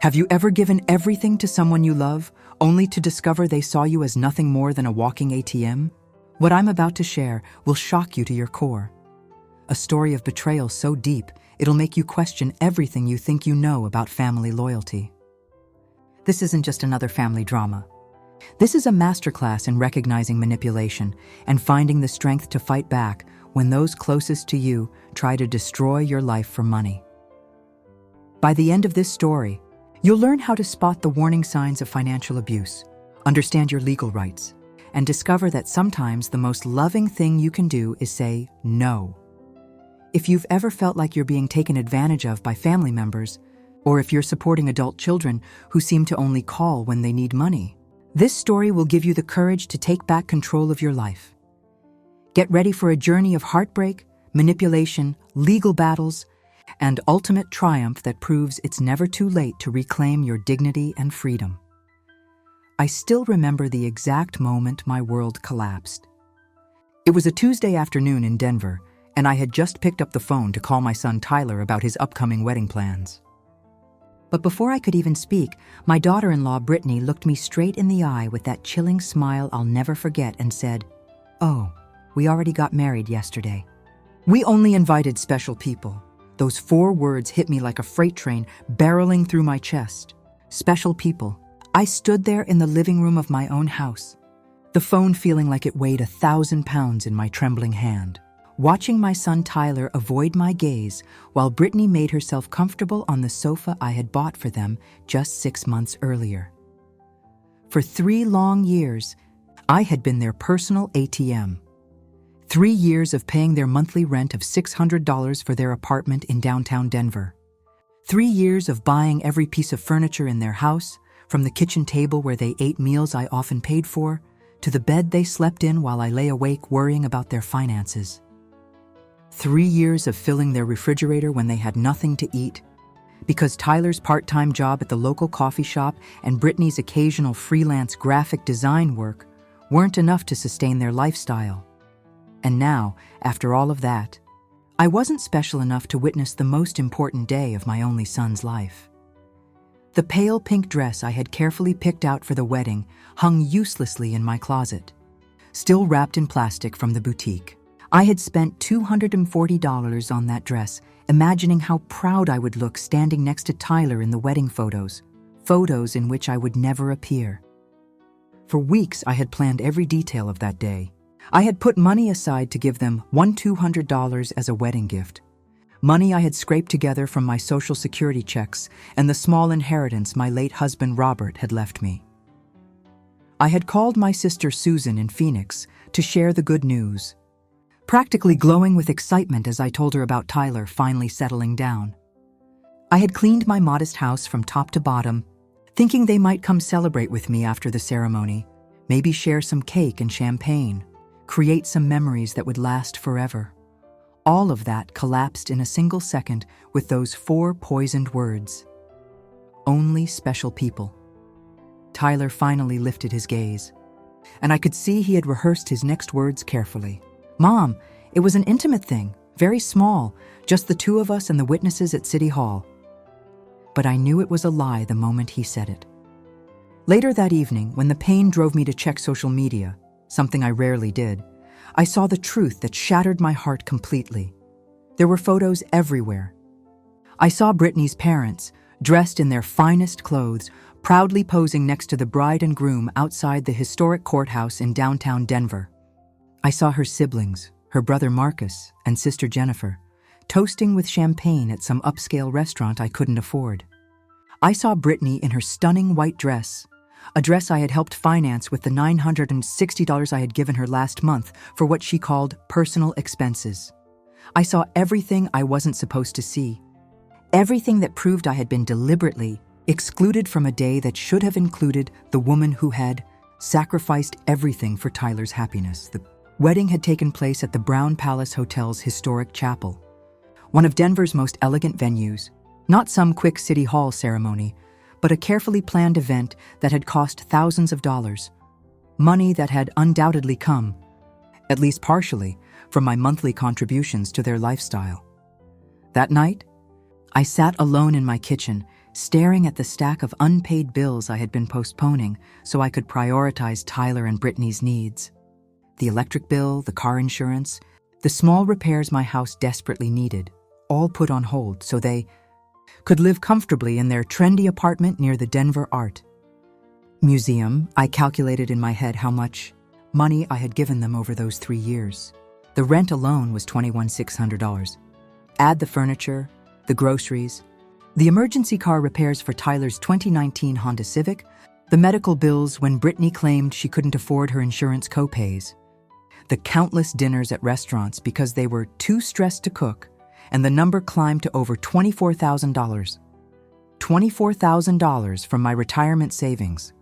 Have you ever given everything to someone you love, only to discover they saw you as nothing more than a walking ATM? What I'm about to share will shock you to your core. A story of betrayal so deep, it'll make you question everything you think you know about family loyalty. This isn't just another family drama. This is a masterclass in recognizing manipulation and finding the strength to fight back when those closest to you try to destroy your life for money. By the end of this story, you'll learn how to spot the warning signs of financial abuse, understand your legal rights, and discover that sometimes the most loving thing you can do is say no. If you've ever felt like you're being taken advantage of by family members, or if you're supporting adult children who seem to only call when they need money, this story will give you the courage to take back control of your life. Get ready for a journey of heartbreak, manipulation, legal battles, and ultimate triumph that proves it's never too late to reclaim your dignity and freedom. I still remember the exact moment my world collapsed. It was a Tuesday afternoon in Denver, and I had just picked up the phone to call my son Tyler about his upcoming wedding plans. But before I could even speak, my daughter-in-law Brittany looked me straight in the eye with that chilling smile I'll never forget and said, "Oh, we already got married yesterday. We only invited special people." Those 4 words hit me like a freight train barreling through my chest. Special people. I stood there in the living room of my own house, the phone feeling like it weighed 1,000 pounds in my trembling hand, watching my son Tyler avoid my gaze while Brittany made herself comfortable on the sofa I had bought for them just 6 months earlier. For 3 long years, I had been their personal ATM. 3 years of paying their monthly rent of $600 for their apartment in downtown Denver. 3 years of buying every piece of furniture in their house, from the kitchen table where they ate meals I often paid for, to the bed they slept in while I lay awake worrying about their finances. 3 years of filling their refrigerator when they had nothing to eat, because Tyler's part-time job at the local coffee shop and Brittany's occasional freelance graphic design work weren't enough to sustain their lifestyle. And now, after all of that, I wasn't special enough to witness the most important day of my only son's life. The pale pink dress I had carefully picked out for the wedding hung uselessly in my closet, still wrapped in plastic from the boutique. I had spent $240 on that dress, imagining how proud I would look standing next to Tyler in the wedding photos in which I would never appear. For weeks, I had planned every detail of that day. I had put money aside to give them $200 as a wedding gift. Money I had scraped together from my Social Security checks and the small inheritance my late husband Robert had left me. I had called my sister Susan in Phoenix to share the good news, practically glowing with excitement as I told her about Tyler finally settling down. I had cleaned my modest house from top to bottom, thinking they might come celebrate with me after the ceremony, maybe share some cake and champagne, create some memories that would last forever. All of that collapsed in a single second with those 4 poisoned words. Only special people. Tyler finally lifted his gaze, and I could see he had rehearsed his next words carefully. "Mom, it was an intimate thing, very small, just the 2 of us and the witnesses at City Hall." But I knew it was a lie the moment he said it. Later that evening, when the pain drove me to check social media, something I rarely did, I saw the truth that shattered my heart completely. There were photos everywhere. I saw Brittany's parents, dressed in their finest clothes, proudly posing next to the bride and groom outside the historic courthouse in downtown Denver. I saw her siblings, her brother Marcus and sister Jennifer, toasting with champagne at some upscale restaurant I couldn't afford. I saw Brittany in her stunning white dress, a dress I had helped finance with the $960 I had given her last month for what she called personal expenses. I saw everything I wasn't supposed to see. Everything that proved I had been deliberately excluded from a day that should have included the woman who had sacrificed everything for Tyler's happiness. The wedding had taken place at the Brown Palace Hotel's historic chapel, one of Denver's most elegant venues, not some quick city hall ceremony, but a carefully planned event that had cost thousands of dollars, money that had undoubtedly come, at least partially, from my monthly contributions to their lifestyle. That night, I sat alone in my kitchen, staring at the stack of unpaid bills I had been postponing so I could prioritize Tyler and Brittany's needs. The electric bill, the car insurance, the small repairs my house desperately needed, all put on hold so they could live comfortably in their trendy apartment near the Denver Art Museum. I calculated in my head how much money I had given them over those 3 years. The rent alone was $21,600. Add the furniture, the groceries, the emergency car repairs for Tyler's 2019 Honda Civic, the medical bills when Brittany claimed she couldn't afford her insurance co-pays, the countless dinners at restaurants because they were too stressed to cook, and the number climbed to over $24,000. $24,000 from my retirement savings,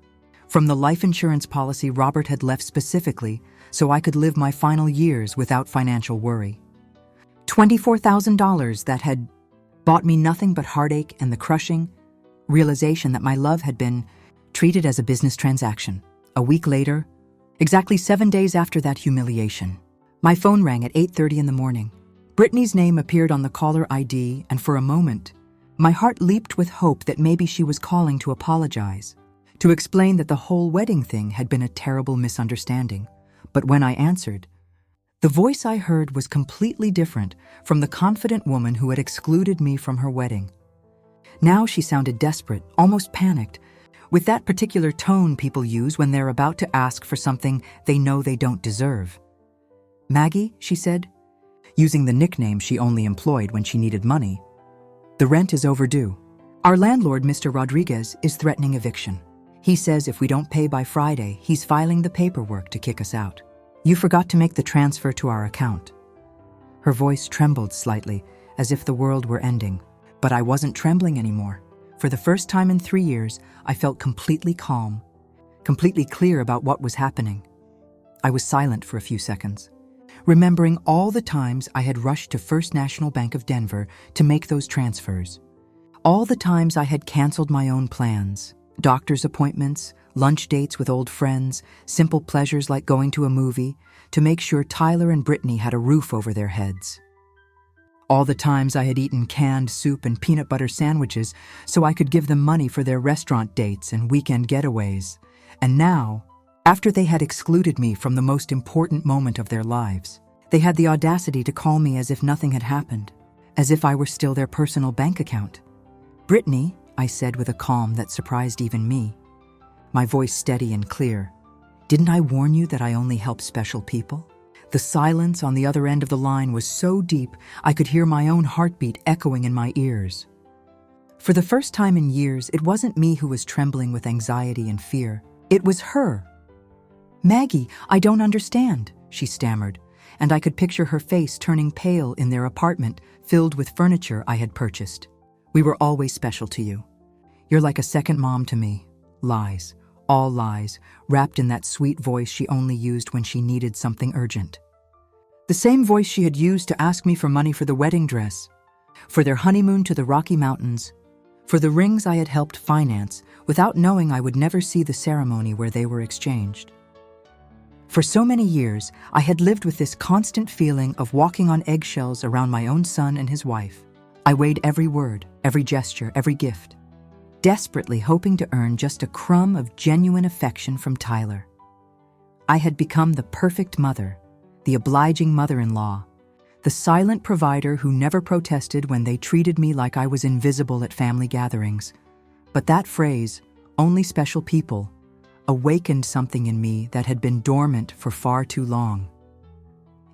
from the life insurance policy Robert had left specifically so I could live my final years without financial worry. $24,000 that had bought me nothing but heartache and the crushing realization that my love had been treated as a business transaction. A week later, exactly 7 days after that humiliation, my phone rang at 8:30 in the morning. Brittany's name appeared on the caller ID, and for a moment, my heart leaped with hope that maybe she was calling to apologize, to explain that the whole wedding thing had been a terrible misunderstanding. But when I answered, the voice I heard was completely different from the confident woman who had excluded me from her wedding. Now she sounded desperate, almost panicked, with that particular tone people use when they're about to ask for something they know they don't deserve. "Maggie," she said, using the nickname she only employed when she needed money, "the rent is overdue. Our landlord, Mr. Rodriguez, is threatening eviction. He says if we don't pay by Friday, he's filing the paperwork to kick us out. You forgot to make the transfer to our account." Her voice trembled slightly, as if the world were ending. But I wasn't trembling anymore. For the first time in 3 years, I felt completely calm, completely clear about what was happening. I was silent for a few seconds, remembering all the times I had rushed to First National Bank of Denver to make those transfers. All the times I had canceled my own plans, doctor's appointments, lunch dates with old friends, simple pleasures like going to a movie, to make sure Tyler and Brittany had a roof over their heads. All the times I had eaten canned soup and peanut butter sandwiches so I could give them money for their restaurant dates and weekend getaways. And now, after they had excluded me from the most important moment of their lives, they had the audacity to call me as if nothing had happened, as if I were still their personal bank account. "Brittany," I said with a calm that surprised even me, my voice steady and clear, "didn't I warn you that I only help special people?" The silence on the other end of the line was so deep I could hear my own heartbeat echoing in my ears. For the first time in years, it wasn't me who was trembling with anxiety and fear. It was her. "Maggie, I don't understand," she stammered, and I could picture her face turning pale in their apartment filled with furniture I had purchased. "We were always special to you. You're like a second mom to me." Lies, all lies, wrapped in that sweet voice she only used when she needed something urgent. The same voice she had used to ask me for money for the wedding dress, for their honeymoon to the Rocky Mountains, for the rings I had helped finance without knowing I would never see the ceremony where they were exchanged. For so many years, I had lived with this constant feeling of walking on eggshells around my own son and his wife. I weighed every word, every gesture, every gift, desperately hoping to earn just a crumb of genuine affection from Tyler. I had become the perfect mother, the obliging mother-in-law, the silent provider who never protested when they treated me like I was invisible at family gatherings. But that phrase, "only special people," awakened something in me that had been dormant for far too long.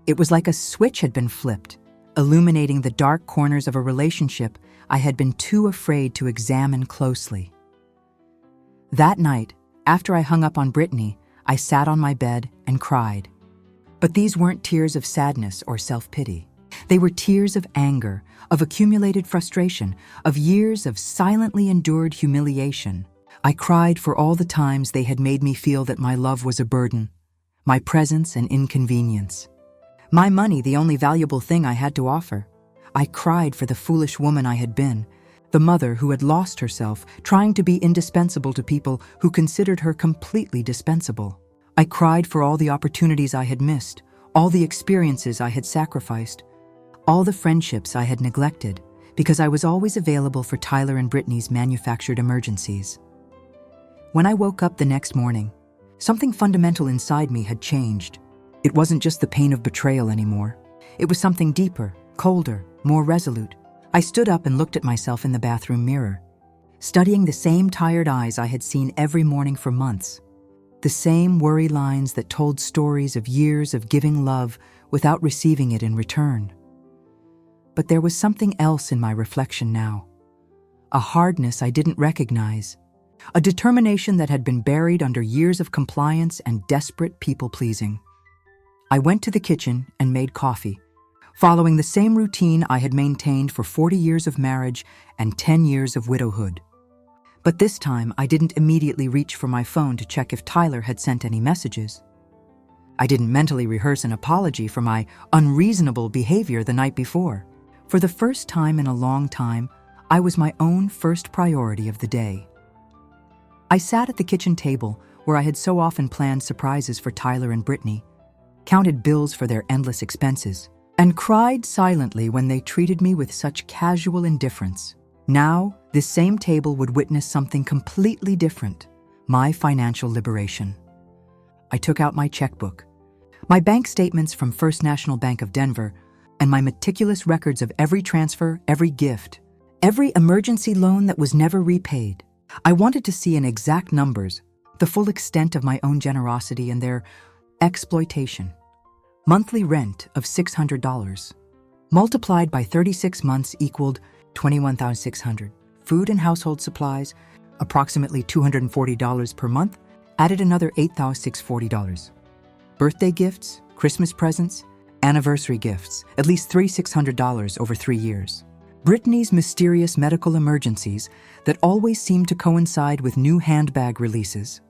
It was like a switch had been flipped, illuminating the dark corners of a relationship I had been too afraid to examine closely. That night, after I hung up on Brittany, I sat on my bed and cried. But these weren't tears of sadness or self-pity. They were tears of anger, of accumulated frustration, of years of silently endured humiliation. I cried for all the times they had made me feel that my love was a burden, my presence an inconvenience, my money the only valuable thing I had to offer. I cried for the foolish woman I had been, the mother who had lost herself, trying to be indispensable to people who considered her completely dispensable. I cried for all the opportunities I had missed, all the experiences I had sacrificed, all the friendships I had neglected, because I was always available for Tyler and Brittany's manufactured emergencies. When I woke up the next morning, something fundamental inside me had changed. It wasn't just the pain of betrayal anymore. It was something deeper, colder, more resolute. I stood up and looked at myself in the bathroom mirror, studying the same tired eyes I had seen every morning for months. The same worry lines that told stories of years of giving love without receiving it in return. But there was something else in my reflection now. A hardness I didn't recognize. A determination that had been buried under years of compliance and desperate people-pleasing. I went to the kitchen and made coffee, following the same routine I had maintained for 40 years of marriage and 10 years of widowhood. But this time, I didn't immediately reach for my phone to check if Tyler had sent any messages. I didn't mentally rehearse an apology for my unreasonable behavior the night before. For the first time in a long time, I was my own first priority of the day. I sat at the kitchen table where I had so often planned surprises for Tyler and Brittany, counted bills for their endless expenses, and cried silently when they treated me with such casual indifference. Now, this same table would witness something completely different, my financial liberation. I took out my checkbook, my bank statements from First National Bank of Denver, and my meticulous records of every transfer, every gift, every emergency loan that was never repaid. I wanted to see in exact numbers the full extent of my own generosity and their exploitation. Monthly rent of $600, multiplied by 36 months equaled $21,600. Food and household supplies, approximately $240 per month, added another $8,640. Birthday gifts, Christmas presents, anniversary gifts, at least $600 over 3 years. Brittany's mysterious medical emergencies that always seemed to coincide with new handbag releases.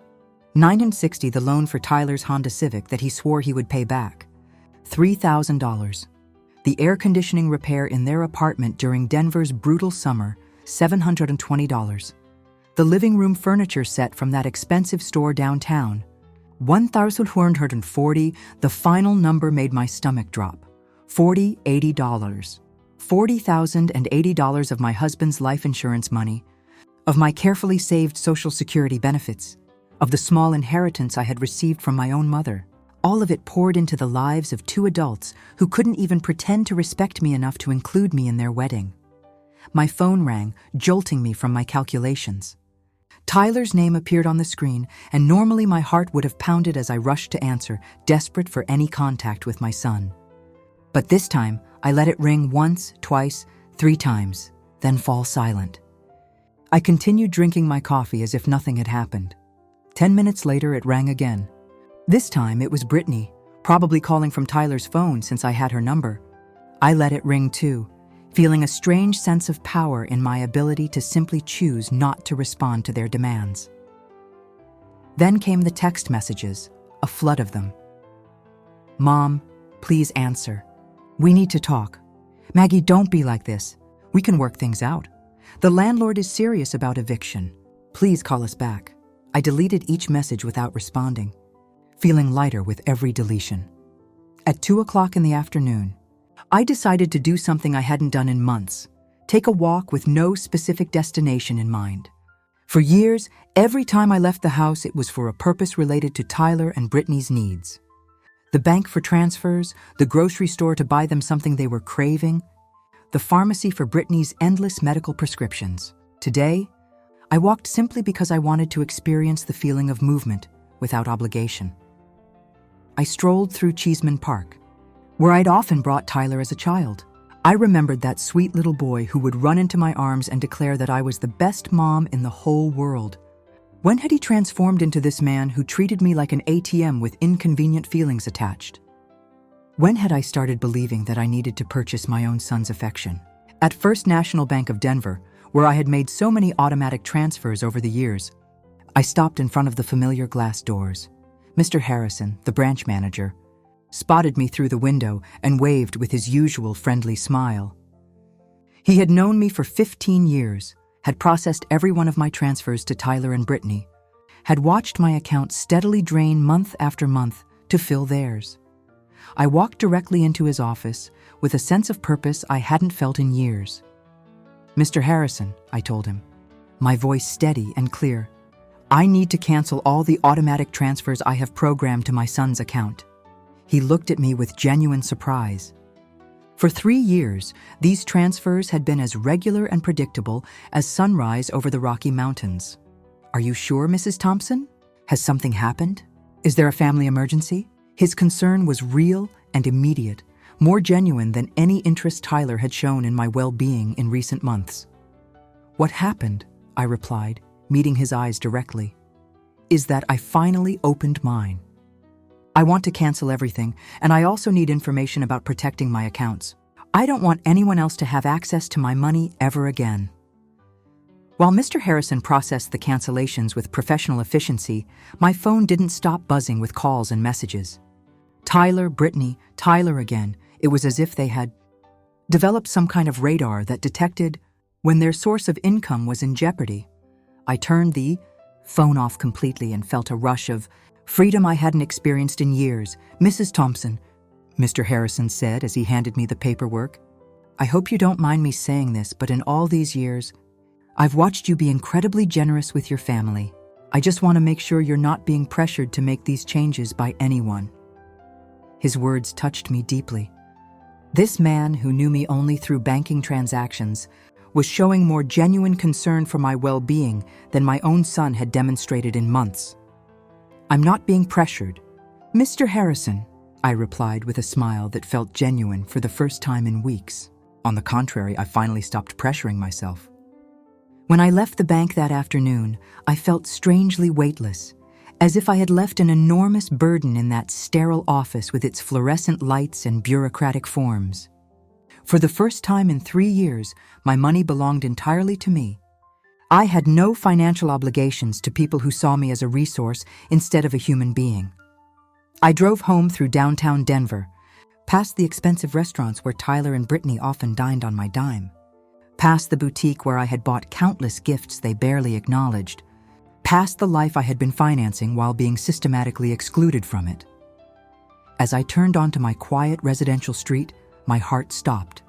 $960 the loan for Tyler's Honda Civic that he swore he would pay back. $3,000. The air conditioning repair in their apartment during Denver's brutal summer, $720. The living room furniture set from that expensive store downtown, $1,140. The final number made my stomach drop. $80. $40,080 of my husband's life insurance money, of my carefully saved Social Security benefits, of the small inheritance I had received from my own mother. All of it poured into the lives of 2 adults who couldn't even pretend to respect me enough to include me in their wedding. My phone rang, jolting me from my calculations. Tyler's name appeared on the screen, and normally my heart would have pounded as I rushed to answer, desperate for any contact with my son. But this time, I let it ring once, twice, 3 times, then fall silent. I continued drinking my coffee as if nothing had happened. 10 minutes later, it rang again. This time, it was Brittany, probably calling from Tyler's phone since I had her number. I let it ring too, feeling a strange sense of power in my ability to simply choose not to respond to their demands. Then came the text messages, a flood of them. "Mom, please answer. We need to talk. Maggie, don't be like this. We can work things out. The landlord is serious about eviction. Please call us back." I deleted each message without responding, feeling lighter with every deletion. At 2:00 in the afternoon, I decided to do something I hadn't done in months, take a walk with no specific destination in mind. For years, every time I left the house, it was for a purpose related to Tyler and Brittany's needs. The bank for transfers, the grocery store to buy them something they were craving, the pharmacy for Brittany's endless medical prescriptions. Today, I walked simply because I wanted to experience the feeling of movement without obligation. I strolled through Cheeseman Park, where I'd often brought Tyler as a child. I remembered that sweet little boy who would run into my arms and declare that I was the best mom in the whole world. When had he transformed into this man who treated me like an ATM with inconvenient feelings attached? When had I started believing that I needed to purchase my own son's affection? At First National Bank of Denver, where I had made so many automatic transfers over the years, I stopped in front of the familiar glass doors. Mr. Harrison, the branch manager, spotted me through the window and waved with his usual friendly smile. He had known me for 15 years, had processed every one of my transfers to Tyler and Brittany, had watched my account steadily drain month after month to fill theirs. I walked directly into his office with a sense of purpose I hadn't felt in years. Mr. Harrison, I told him, my voice steady and clear, I need to cancel all the automatic transfers I have programmed to my son's account. He looked at me with genuine surprise. For 3 years, these transfers had been as regular and predictable as sunrise over the Rocky Mountains. Are you sure, Mrs. Thompson? Has something happened? Is there a family emergency? His concern was real and immediate, more genuine than any interest Tyler had shown in my well-being in recent months. What happened, I replied, meeting his eyes directly, is that I finally opened mine. I want to cancel everything, and I also need information about protecting my accounts. I don't want anyone else to have access to my money ever again. While Mr. Harrison processed the cancellations with professional efficiency, my phone didn't stop buzzing with calls and messages. Tyler, Brittany, Tyler again. It was as if they had developed some kind of radar that detected when their source of income was in jeopardy. I turned the phone off completely and felt a rush of freedom I hadn't experienced in years. Mrs. Thompson, Mr. Harrison said as he handed me the paperwork, I hope you don't mind me saying this, but in all these years, I've watched you be incredibly generous with your family. I just want to make sure you're not being pressured to make these changes by anyone. His words touched me deeply. This man, who knew me only through banking transactions, was showing more genuine concern for my well-being than my own son had demonstrated in months. I'm not being pressured. Mr. Harrison, I replied with a smile that felt genuine for the first time in weeks. On the contrary, I finally stopped pressuring myself. When I left the bank that afternoon, I felt strangely weightless, as if I had left an enormous burden in that sterile office with its fluorescent lights and bureaucratic forms. For the first time in 3 years, my money belonged entirely to me. I had no financial obligations to people who saw me as a resource instead of a human being. I drove home through downtown Denver, past the expensive restaurants where Tyler and Brittany often dined on my dime, past the boutique where I had bought countless gifts they barely acknowledged, past the life I had been financing while being systematically excluded from it. As I turned onto my quiet residential street, my heart stopped.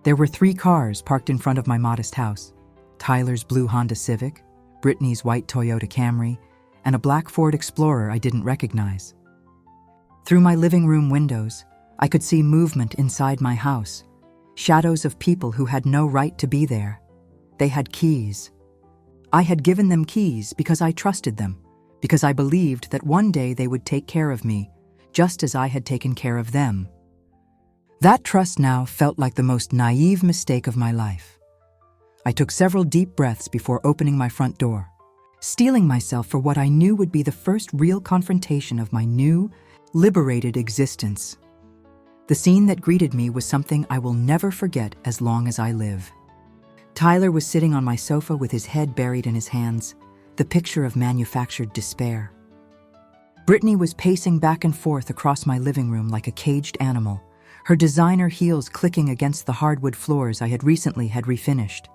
There were 3 cars parked in front of my modest house: Tyler's blue Honda Civic, Brittany's white Toyota Camry, and a black Ford Explorer I didn't recognize. Through my living room windows, I could see movement inside my house, shadows of people who had no right to be there. They had keys. I had given them keys because I trusted them, because I believed that one day they would take care of me, just as I had taken care of them. That trust now felt like the most naive mistake of my life. I took several deep breaths before opening my front door, steeling myself for what I knew would be the first real confrontation of my new, liberated existence. The scene that greeted me was something I will never forget as long as I live. Tyler was sitting on my sofa with his head buried in his hands, the picture of manufactured despair. Brittany was pacing back and forth across my living room like a caged animal, her designer heels clicking against the hardwood floors I had recently refinished.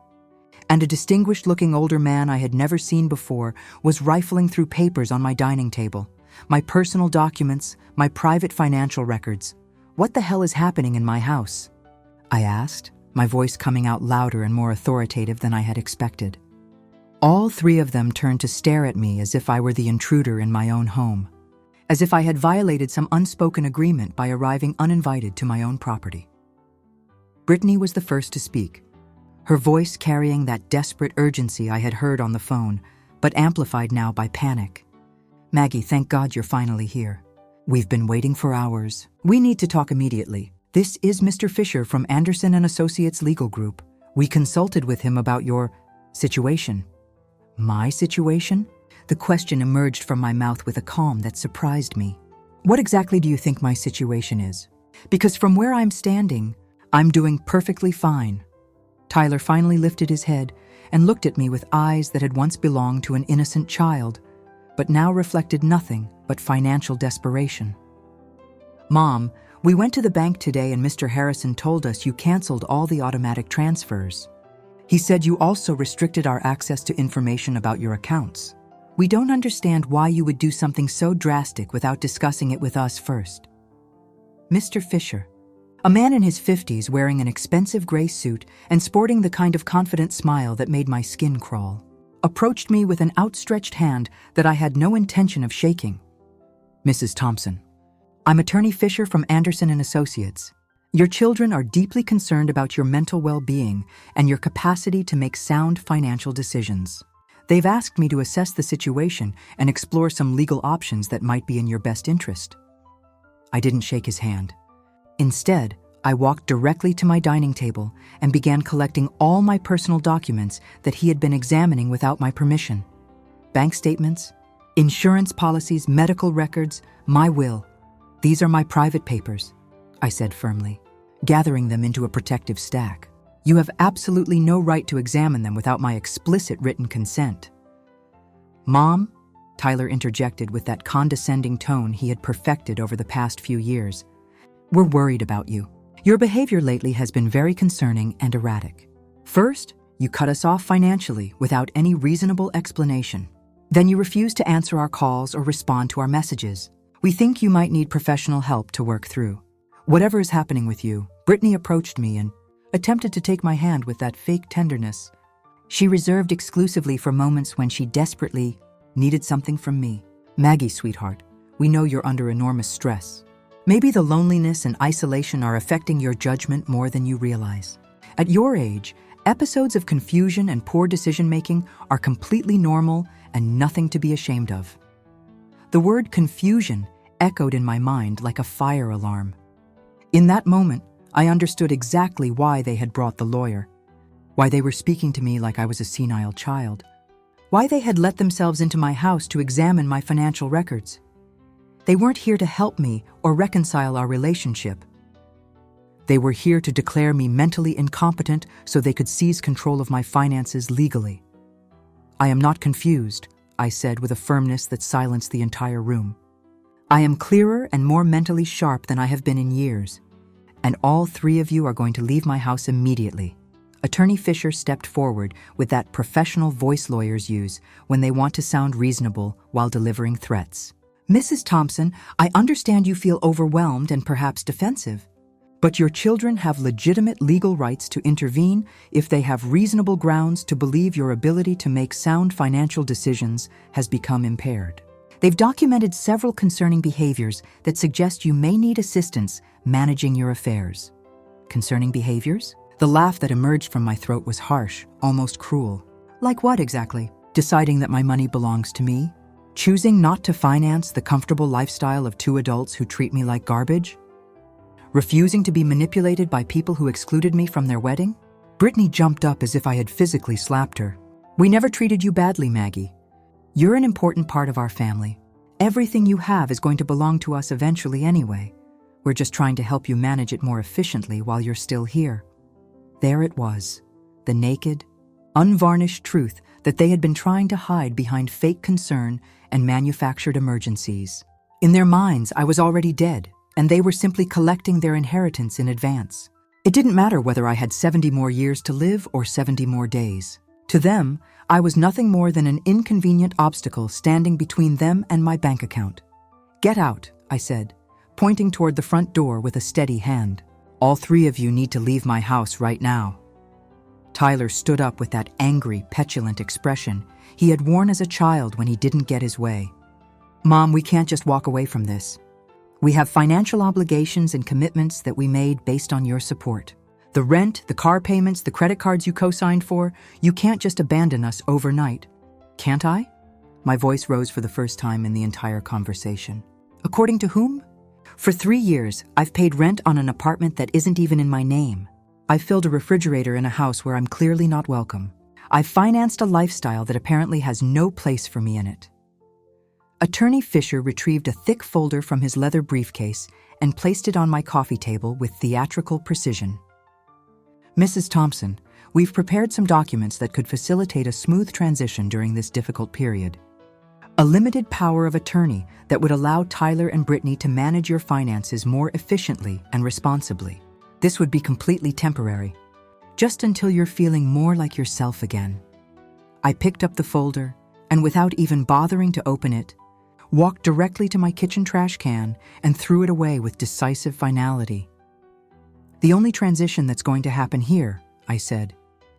And a distinguished-looking older man I had never seen before was rifling through papers on my dining table, my personal documents, my private financial records. What the hell is happening in my house? I asked, my voice coming out louder and more authoritative than I had expected. All 3 of them turned to stare at me as if I were the intruder in my own home, as if I had violated some unspoken agreement by arriving uninvited to my own property. Brittany was the first to speak, her voice carrying that desperate urgency I had heard on the phone, but amplified now by panic. Maggie, thank God you're finally here. We've been waiting for hours. We need to talk immediately. This is Mr. Fisher from Anderson & Associates Legal Group. We consulted with him about your situation. My situation? The question emerged from my mouth with a calm that surprised me. What exactly do you think my situation is? Because from where I'm standing, I'm doing perfectly fine. Tyler finally lifted his head and looked at me with eyes that had once belonged to an innocent child, but now reflected nothing but financial desperation. Mom, we went to the bank today and Mr. Harrison told us you canceled all the automatic transfers. He said you also restricted our access to information about your accounts. We don't understand why you would do something so drastic without discussing it with us first. Mr. Fisher, A man in his 50s wearing an expensive gray suit and sporting the kind of confident smile that made my skin crawl, approached me with an outstretched hand that I had no intention of shaking. "Mrs. Thompson, I'm Attorney Fisher from Anderson & Associates. Your children are deeply concerned about your mental well-being and your capacity to make sound financial decisions. They've asked me to assess the situation and explore some legal options that might be in your best interest." I didn't shake his hand. Instead, I walked directly to my dining table and began collecting all my personal documents that he had been examining without my permission. Bank statements, insurance policies, medical records, my will. "These are my private papers," I said firmly, gathering them into a protective stack. "You have absolutely no right to examine them without my explicit written consent." "Mom," Tyler interjected with that condescending tone he had perfected over the past few years, "we're worried about you. Your behavior lately has been very concerning and erratic. First, you cut us off financially without any reasonable explanation. Then you refuse to answer our calls or respond to our messages. We think you might need professional help to work through. Whatever is happening with you," Brittany approached me and attempted to take my hand with that fake tenderness she reserved exclusively for moments when she desperately needed something from me. "Maggie, sweetheart, we know you're under enormous stress. Maybe the loneliness and isolation are affecting your judgment more than you realize. At your age, episodes of confusion and poor decision-making are completely normal and nothing to be ashamed of." The word confusion echoed in my mind like a fire alarm. In that moment, I understood exactly why they had brought the lawyer, why they were speaking to me like I was a senile child, why they had let themselves into my house to examine my financial records. They weren't here to help me or reconcile our relationship. They were here to declare me mentally incompetent so they could seize control of my finances legally. "I am not confused," I said with a firmness that silenced the entire room. "I am clearer and more mentally sharp than I have been in years, and all three of you are going to leave my house immediately." Attorney Fisher stepped forward with that professional voice lawyers use when they want to sound reasonable while delivering threats. "Mrs. Thompson, I understand you feel overwhelmed and perhaps defensive, but your children have legitimate legal rights to intervene if they have reasonable grounds to believe your ability to make sound financial decisions has become impaired. They've documented several concerning behaviors that suggest you may need assistance managing your affairs." "Concerning behaviors?" The laugh that emerged from my throat was harsh, almost cruel. "Like what exactly? Deciding that my money belongs to me? Choosing not to finance the comfortable lifestyle of two adults who treat me like garbage? Refusing to be manipulated by people who excluded me from their wedding?" Brittany jumped up as if I had physically slapped her. "We never treated you badly, Maggie. You're an important part of our family. Everything you have is going to belong to us eventually anyway. We're just trying to help you manage it more efficiently while you're still here." There it was, the naked, unvarnished truth that they had been trying to hide behind fake concern and manufactured emergencies. In their minds, I was already dead, and they were simply collecting their inheritance in advance. It didn't matter whether I had 70 more years to live or 70 more days. To them, I was nothing more than an inconvenient obstacle standing between them and my bank account. "Get out," I said, pointing toward the front door with a steady hand. "All three of you need to leave my house right now." Tyler stood up with that angry, petulant expression he had worn as a child when he didn't get his way. "Mom, we can't just walk away from this. We have financial obligations and commitments that we made based on your support. The rent, the car payments, the credit cards you co-signed for, you can't just abandon us overnight." "Can't I?" My voice rose for the first time in the entire conversation. "According to whom? For 3 years, I've paid rent on an apartment that isn't even in my name. I've filled a refrigerator in a house where I'm clearly not welcome. I've financed a lifestyle that apparently has no place for me in it." Attorney Fisher retrieved a thick folder from his leather briefcase and placed it on my coffee table with theatrical precision. "Mrs. Thompson, we've prepared some documents that could facilitate a smooth transition during this difficult period. A limited power of attorney that would allow Tyler and Brittany to manage your finances more efficiently and responsibly. This would be completely temporary, just until you're feeling more like yourself again." I picked up the folder and, without even bothering to open it, walked directly to my kitchen trash can and threw it away with decisive finality. The only transition that's going to happen here, I said,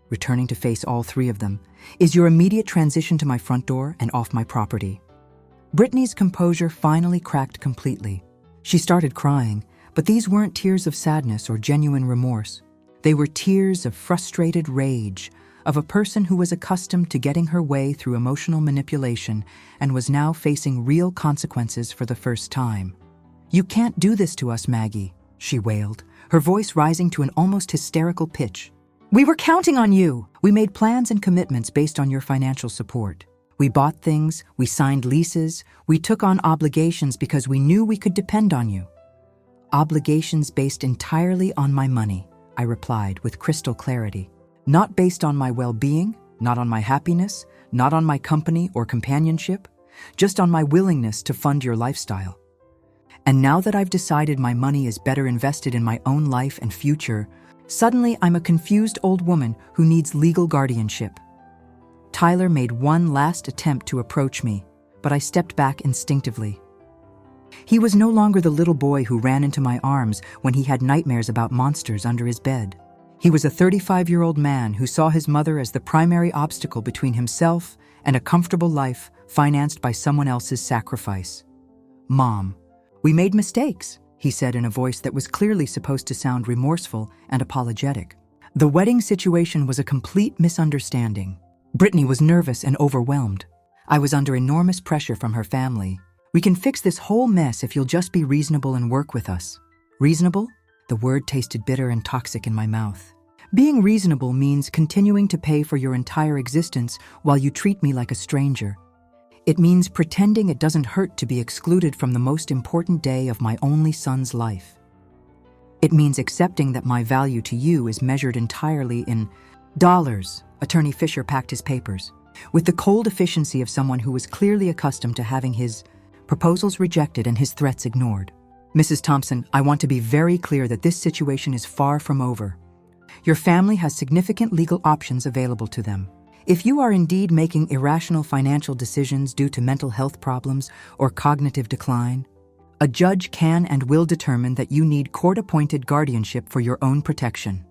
returning to face all three of them, is your immediate transition to my front door and off my property. Brittany's composure finally cracked completely. She started crying, but these weren't tears of sadness or genuine remorse. They were tears of frustrated rage, of a person who was accustomed to getting her way through emotional manipulation and was now facing real consequences for the first time. "You can't do this to us, Maggie," she wailed, her voice rising to an almost hysterical pitch. "We were counting on you. We made plans and commitments based on your financial support. We bought things, we signed leases, we took on obligations because we knew we could depend on you." "Obligations based entirely on my money," I replied with crystal clarity. "Not based on my well-being, not on my happiness, not on my company or companionship, just on my willingness to fund your lifestyle. And now that I've decided my money is better invested in my own life and future, suddenly I'm a confused old woman who needs legal guardianship." Tyler made one last attempt to approach me, but I stepped back instinctively. He was no longer the little boy who ran into my arms when he had nightmares about monsters under his bed. He was a 35-year-old man who saw his mother as the primary obstacle between himself and a comfortable life financed by someone else's sacrifice. "Mom, we made mistakes," he said in a voice that was clearly supposed to sound remorseful and apologetic. "The wedding situation was a complete misunderstanding." Brittany was nervous and overwhelmed. I was under enormous pressure from her family. "We can fix this whole mess if you'll just be reasonable and work with us." Reasonable? The word tasted bitter and toxic in my mouth. Being reasonable means continuing to pay for your entire existence while you treat me like a stranger. It means pretending it doesn't hurt to be excluded from the most important day of my only son's life. It means accepting that my value to you is measured entirely in dollars. Attorney Fisher packed his papers, with the cold efficiency of someone who was clearly accustomed to having his proposals rejected and his threats ignored. "Mrs. Thompson, I want to be very clear that this situation is far from over. Your family has significant legal options available to them. If you are indeed making irrational financial decisions due to mental health problems or cognitive decline, a judge can and will determine that you need court-appointed guardianship for your own protection."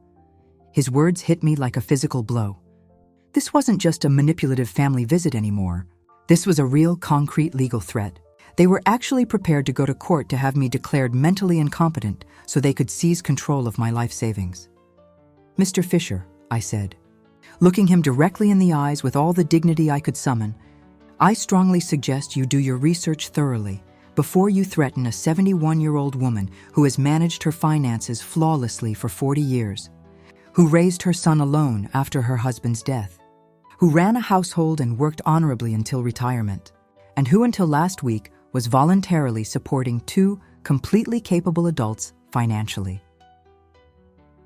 His words hit me like a physical blow. This wasn't just a manipulative family visit anymore. This was a real, concrete legal threat. They were actually prepared to go to court to have me declared mentally incompetent so they could seize control of my life savings. "Mr. Fisher," I said, looking him directly in the eyes with all the dignity I could summon, "I strongly suggest you do your research thoroughly before you threaten a 71-year-old woman who has managed her finances flawlessly for 40 years, who raised her son alone after her husband's death, who ran a household and worked honorably until retirement, and who until last week was voluntarily supporting two completely capable adults financially."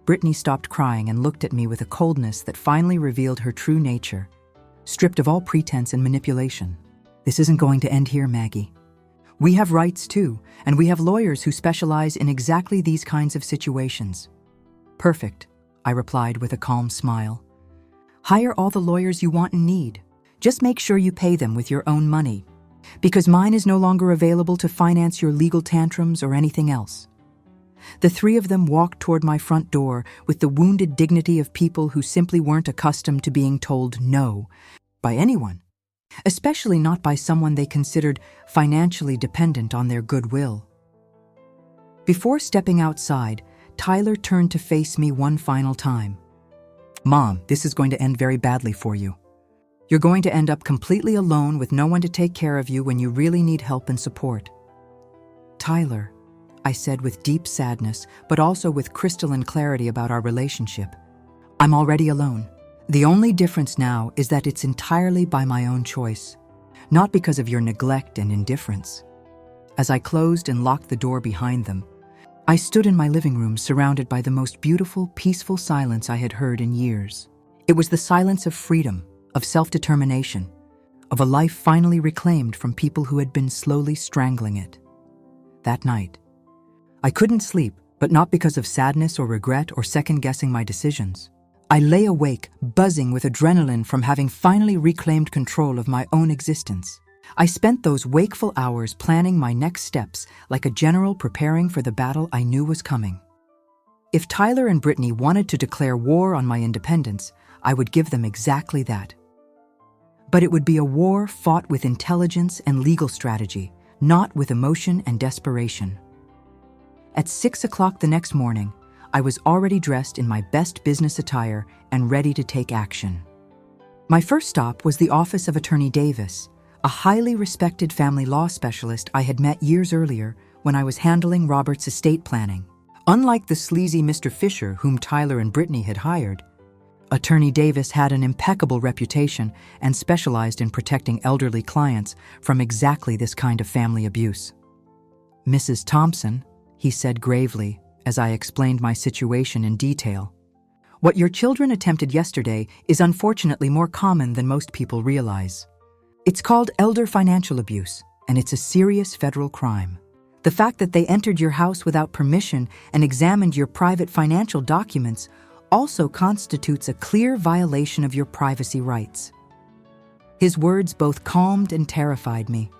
Brittany stopped crying and looked at me with a coldness that finally revealed her true nature, stripped of all pretense and manipulation. "This isn't going to end here, Maggie. We have rights too, and we have lawyers who specialize in exactly these kinds of situations." "Perfect," I replied with a calm smile. "Hire all the lawyers you want and need. Just make sure you pay them with your own money, because mine is no longer available to finance your legal tantrums or anything else." The three of them walked toward my front door with the wounded dignity of people who simply weren't accustomed to being told no by anyone, especially not by someone they considered financially dependent on their goodwill. Before stepping outside, Tyler turned to face me one final time. "Mom, this is going to end very badly for you. You're going to end up completely alone with no one to take care of you when you really need help and support." "Tyler," I said with deep sadness, but also with crystalline clarity about our relationship, "I'm already alone. The only difference now is that it's entirely by my own choice, not because of your neglect and indifference." As I closed and locked the door behind them, I stood in my living room surrounded by the most beautiful, peaceful silence I had heard in years. It was the silence of freedom, of self-determination, of a life finally reclaimed from people who had been slowly strangling it. That night, I couldn't sleep, but not because of sadness or regret or second-guessing my decisions. I lay awake, buzzing with adrenaline from having finally reclaimed control of my own existence. I spent those wakeful hours planning my next steps like a general preparing for the battle I knew was coming. If Tyler and Brittany wanted to declare war on my independence, I would give them exactly that. But it would be a war fought with intelligence and legal strategy, not with emotion and desperation. At 6 o'clock the next morning, I was already dressed in my best business attire and ready to take action. My first stop was the office of Attorney Davis, a highly respected family law specialist I had met years earlier when I was handling Robert's estate planning. Unlike the sleazy Mr. Fisher whom Tyler and Brittany had hired, Attorney Davis had an impeccable reputation and specialized in protecting elderly clients from exactly this kind of family abuse. "Mrs. Thompson," he said gravely as I explained my situation in detail, "what your children attempted yesterday is unfortunately more common than most people realize. It's called elder financial abuse, and it's a serious federal crime. The fact that they entered your house without permission and examined your private financial documents also constitutes a clear violation of your privacy rights." His words both calmed and terrified me.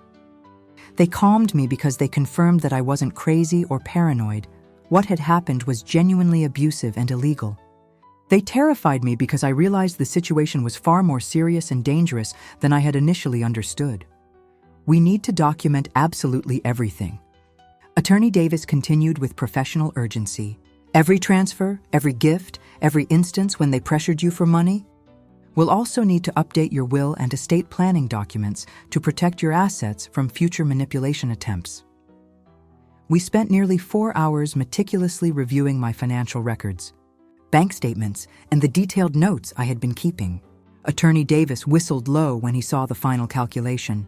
They calmed me because they confirmed that I wasn't crazy or paranoid. What had happened was genuinely abusive and illegal. They terrified me because I realized the situation was far more serious and dangerous than I had initially understood. "We need to document absolutely everything," Attorney Davis continued with professional urgency. "Every transfer, every gift, every instance when they pressured you for money. We'll also need to update your will and estate planning documents to protect your assets from future manipulation attempts." We spent nearly 4 hours meticulously reviewing my financial records, bank statements, and the detailed notes I had been keeping. Attorney Davis whistled low when he saw the final calculation.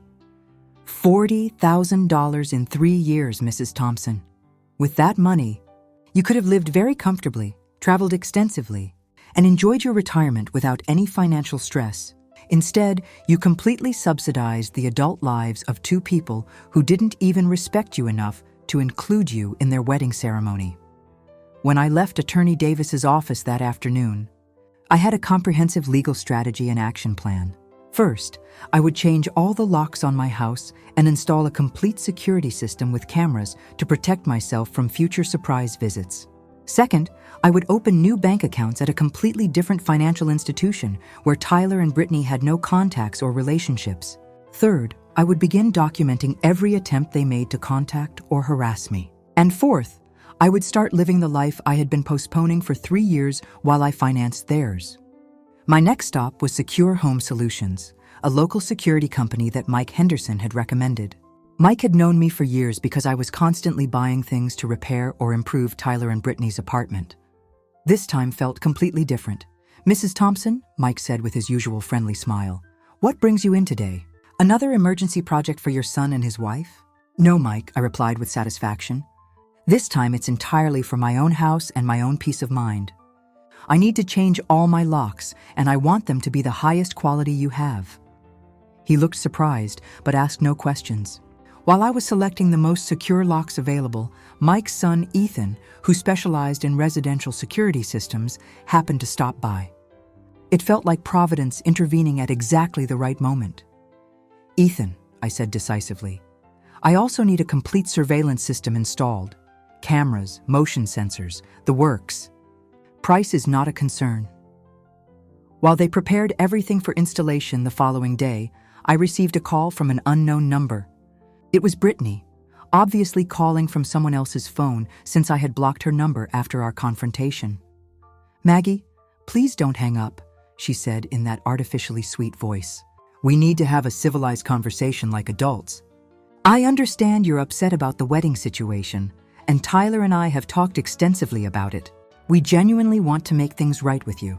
$40,000 in 3 years, Mrs. Thompson. With that money, you could have lived very comfortably, traveled extensively, and enjoyed your retirement without any financial stress. Instead, you completely subsidized the adult lives of 2 people who didn't even respect you enough to include you in their wedding ceremony. When I left Attorney Davis's office that afternoon, I had a comprehensive legal strategy and action plan. First, I would change all the locks on my house and install a complete security system with cameras to protect myself from future surprise visits. Second, I would open new bank accounts at a completely different financial institution where Tyler and Brittany had no contacts or relationships. Third, I would begin documenting every attempt they made to contact or harass me. And fourth, I would start living the life I had been postponing for 3 years while I financed theirs. My next stop was Secure Home Solutions, a local security company that Mike Henderson had recommended. Mike had known me for years because I was constantly buying things to repair or improve Tyler and Brittany's apartment. This time felt completely different. "Mrs. Thompson," Mike said with his usual friendly smile, "what brings you in today? Another emergency project for your son and his wife?" "No, Mike," I replied with satisfaction. "This time it's entirely for my own house and my own peace of mind. I need to change all my locks, and I want them to be the highest quality you have." He looked surprised, but asked no questions. While I was selecting the most secure locks available, Mike's son, Ethan, who specialized in residential security systems, happened to stop by. It felt like Providence intervening at exactly the right moment. "Ethan," I said decisively, "I also need a complete surveillance system installed. Cameras, motion sensors, the works. Price is not a concern." While they prepared everything for installation the following day, I received a call from an unknown number. It was Brittany, obviously calling from someone else's phone since I had blocked her number after our confrontation. "Maggie, please don't hang up," she said in that artificially sweet voice. "We need to have a civilized conversation like adults. I understand you're upset about the wedding situation, and Tyler and I have talked extensively about it. We genuinely want to make things right with you."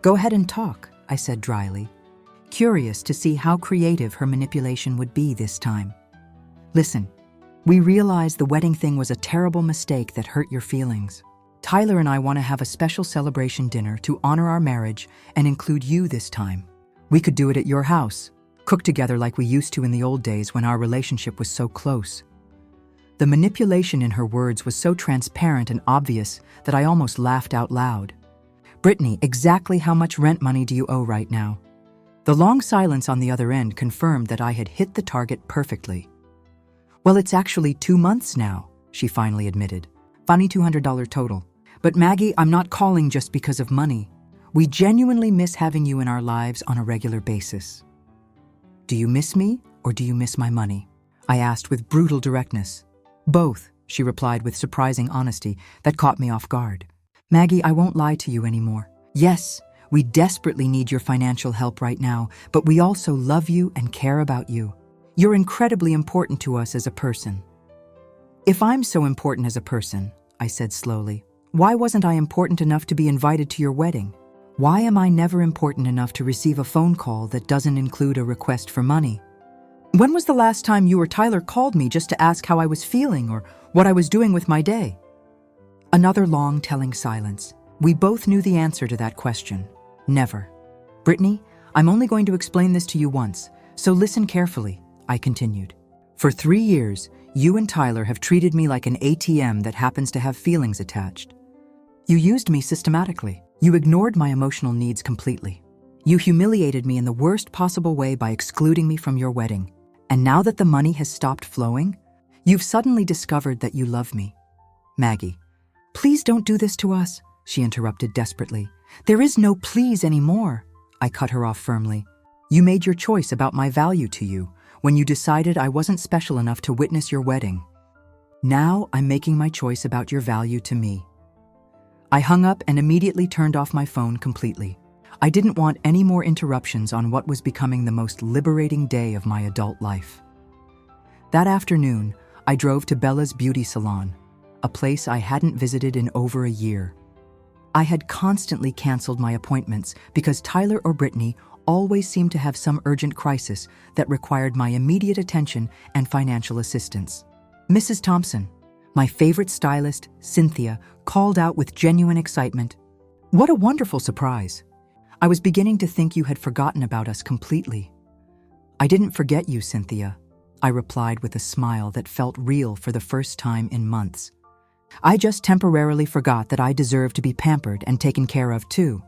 "Go ahead and talk," I said dryly, curious to see how creative her manipulation would be this time. "Listen, we realize the wedding thing was a terrible mistake that hurt your feelings. Tyler and I want to have a special celebration dinner to honor our marriage and include you this time. We could do it at your house, cook together like we used to in the old days when our relationship was so close." The manipulation in her words was so transparent and obvious that I almost laughed out loud. "Brittany, exactly how much rent money do you owe right now?" The long silence on the other end confirmed that I had hit the target perfectly. "Well, it's actually 2 months now," she finally admitted. "$200 total. But Maggie, I'm not calling just because of money. We genuinely miss having you in our lives on a regular basis. Do you miss me or do you miss my money? I asked with brutal directness. Both, she replied with surprising honesty that caught me off guard. Maggie, I won't lie to you anymore. Yes, we desperately need your financial help right now, but we also love you and care about you. You're incredibly important to us as a person. If I'm so important as a person, I said slowly, why wasn't I important enough to be invited to your wedding? Why am I never important enough to receive a phone call that doesn't include a request for money? When was the last time you or Tyler called me just to ask how I was feeling or what I was doing with my day? Another long, telling silence. We both knew the answer to that question. Never. Brittany, I'm only going to explain this to you once, so listen carefully, I continued. For 3 years, you and Tyler have treated me like an ATM that happens to have feelings attached. You used me systematically. You ignored my emotional needs completely. You humiliated me in the worst possible way by excluding me from your wedding. And now that the money has stopped flowing, you've suddenly discovered that you love me. Maggie, please don't do this to us, she interrupted desperately. There is no please anymore. I cut her off firmly. You made your choice about my value to you when you decided I wasn't special enough to witness your wedding. Now I'm making my choice about your value to me. I hung up and immediately turned off my phone completely. I didn't want any more interruptions on what was becoming the most liberating day of my adult life. That afternoon, I drove to Bella's beauty salon, a place I hadn't visited in over a year. I had constantly canceled my appointments because Tyler or Brittany always seemed to have some urgent crisis that required my immediate attention and financial assistance. Mrs. Thompson, my favorite stylist, Cynthia, called out with genuine excitement. What a wonderful surprise. I was beginning to think you had forgotten about us completely. I didn't forget you, Cynthia, I replied with a smile that felt real for the first time in months. I just temporarily forgot that I deserved to be pampered and taken care of too.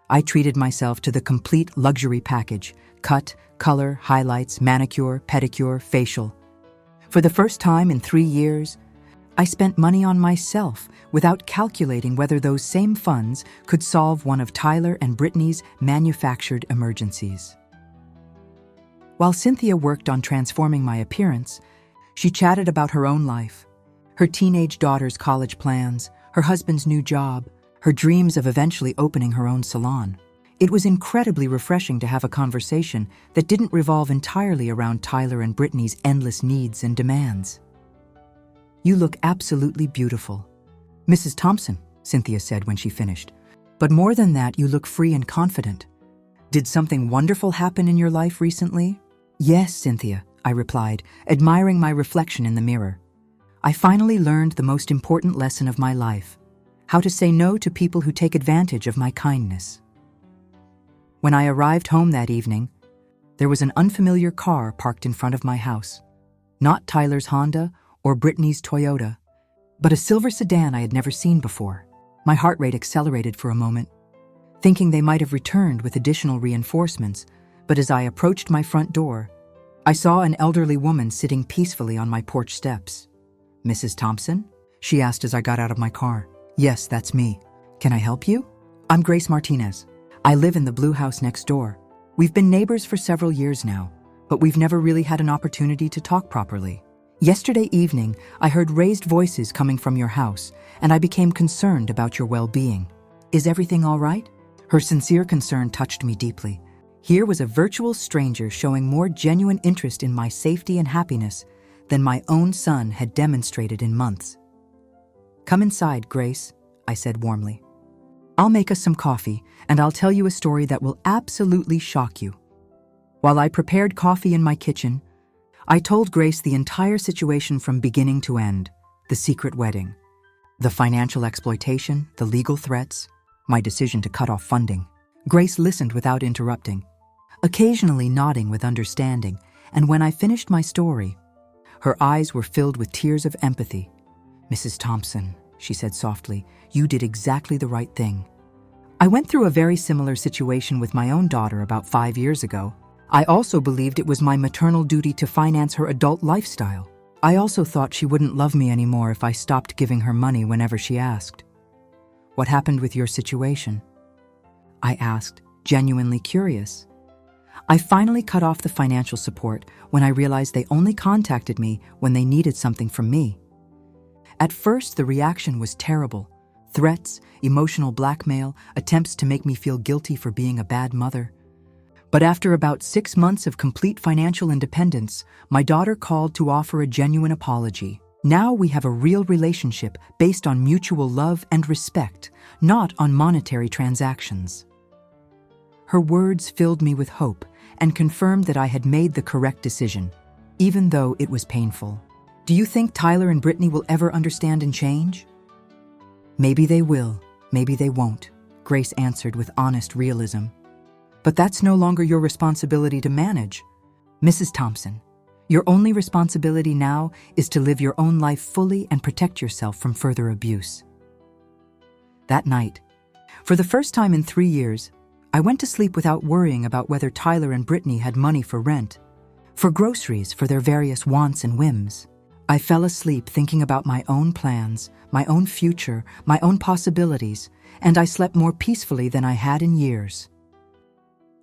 I treated myself to the complete luxury package: cut, color, highlights, manicure, pedicure, facial. For the first time in 3 years, I spent money on myself without calculating whether those same funds could solve one of Tyler and Brittany's manufactured emergencies. While Cynthia worked on transforming my appearance, she chatted about her own life, her teenage daughter's college plans, her husband's new job, her dreams of eventually opening her own salon. It was incredibly refreshing to have a conversation that didn't revolve entirely around Tyler and Brittany's endless needs and demands. You look absolutely beautiful, Mrs. Thompson, Cynthia said when she finished. But more than that, you look free and confident. Did something wonderful happen in your life recently? Yes, Cynthia, I replied, admiring my reflection in the mirror. I finally learned the most important lesson of my life: how to say no to people who take advantage of my kindness. When I arrived home that evening, there was an unfamiliar car parked in front of my house. Not Tyler's Honda or Brittany's Toyota, but a silver sedan I had never seen before. My heart rate accelerated for a moment, thinking they might have returned with additional reinforcements, but as I approached my front door, I saw an elderly woman sitting peacefully on my porch steps. Mrs. Thompson? She asked as I got out of my car. Yes, that's me. Can I help you? I'm Grace Martinez. I live in the blue house next door. We've been neighbors for several years now, but we've never really had an opportunity to talk properly. Yesterday evening, I heard raised voices coming from your house, and I became concerned about your well-being. Is everything all right? Her sincere concern touched me deeply. Here was a virtual stranger showing more genuine interest in my safety and happiness than my own son had demonstrated in months. Come inside, Grace, I said warmly. I'll make us some coffee, and I'll tell you a story that will absolutely shock you. While I prepared coffee in my kitchen, I told Grace the entire situation from beginning to end: the secret wedding, the financial exploitation, the legal threats, my decision to cut off funding. Grace listened without interrupting, occasionally nodding with understanding, and when I finished my story, her eyes were filled with tears of empathy. Mrs. Thompson, she said softly, you did exactly the right thing. I went through a very similar situation with my own daughter about 5 years ago. I also believed it was my maternal duty to finance her adult lifestyle. I also thought she wouldn't love me anymore if I stopped giving her money whenever she asked. What happened with your situation?" I asked, genuinely curious. I finally cut off the financial support when I realized they only contacted me when they needed something from me. At first, the reaction was terrible. Threats, emotional blackmail, attempts to make me feel guilty for being a bad mother. But after about 6 months of complete financial independence, my daughter called to offer a genuine apology. Now we have a real relationship based on mutual love and respect, not on monetary transactions. Her words filled me with hope and confirmed that I had made the correct decision, even though it was painful. "Do you think Tyler and Brittany will ever understand and change?" "Maybe they will, maybe they won't," Grace answered with honest realism. "But that's no longer your responsibility to manage. Mrs. Thompson, your only responsibility now is to live your own life fully and protect yourself from further abuse." That night, for the first time in 3 years, I went to sleep without worrying about whether Tyler and Brittany had money for rent, for groceries, for their various wants and whims. I fell asleep thinking about my own plans, my own future, my own possibilities, and I slept more peacefully than I had in years.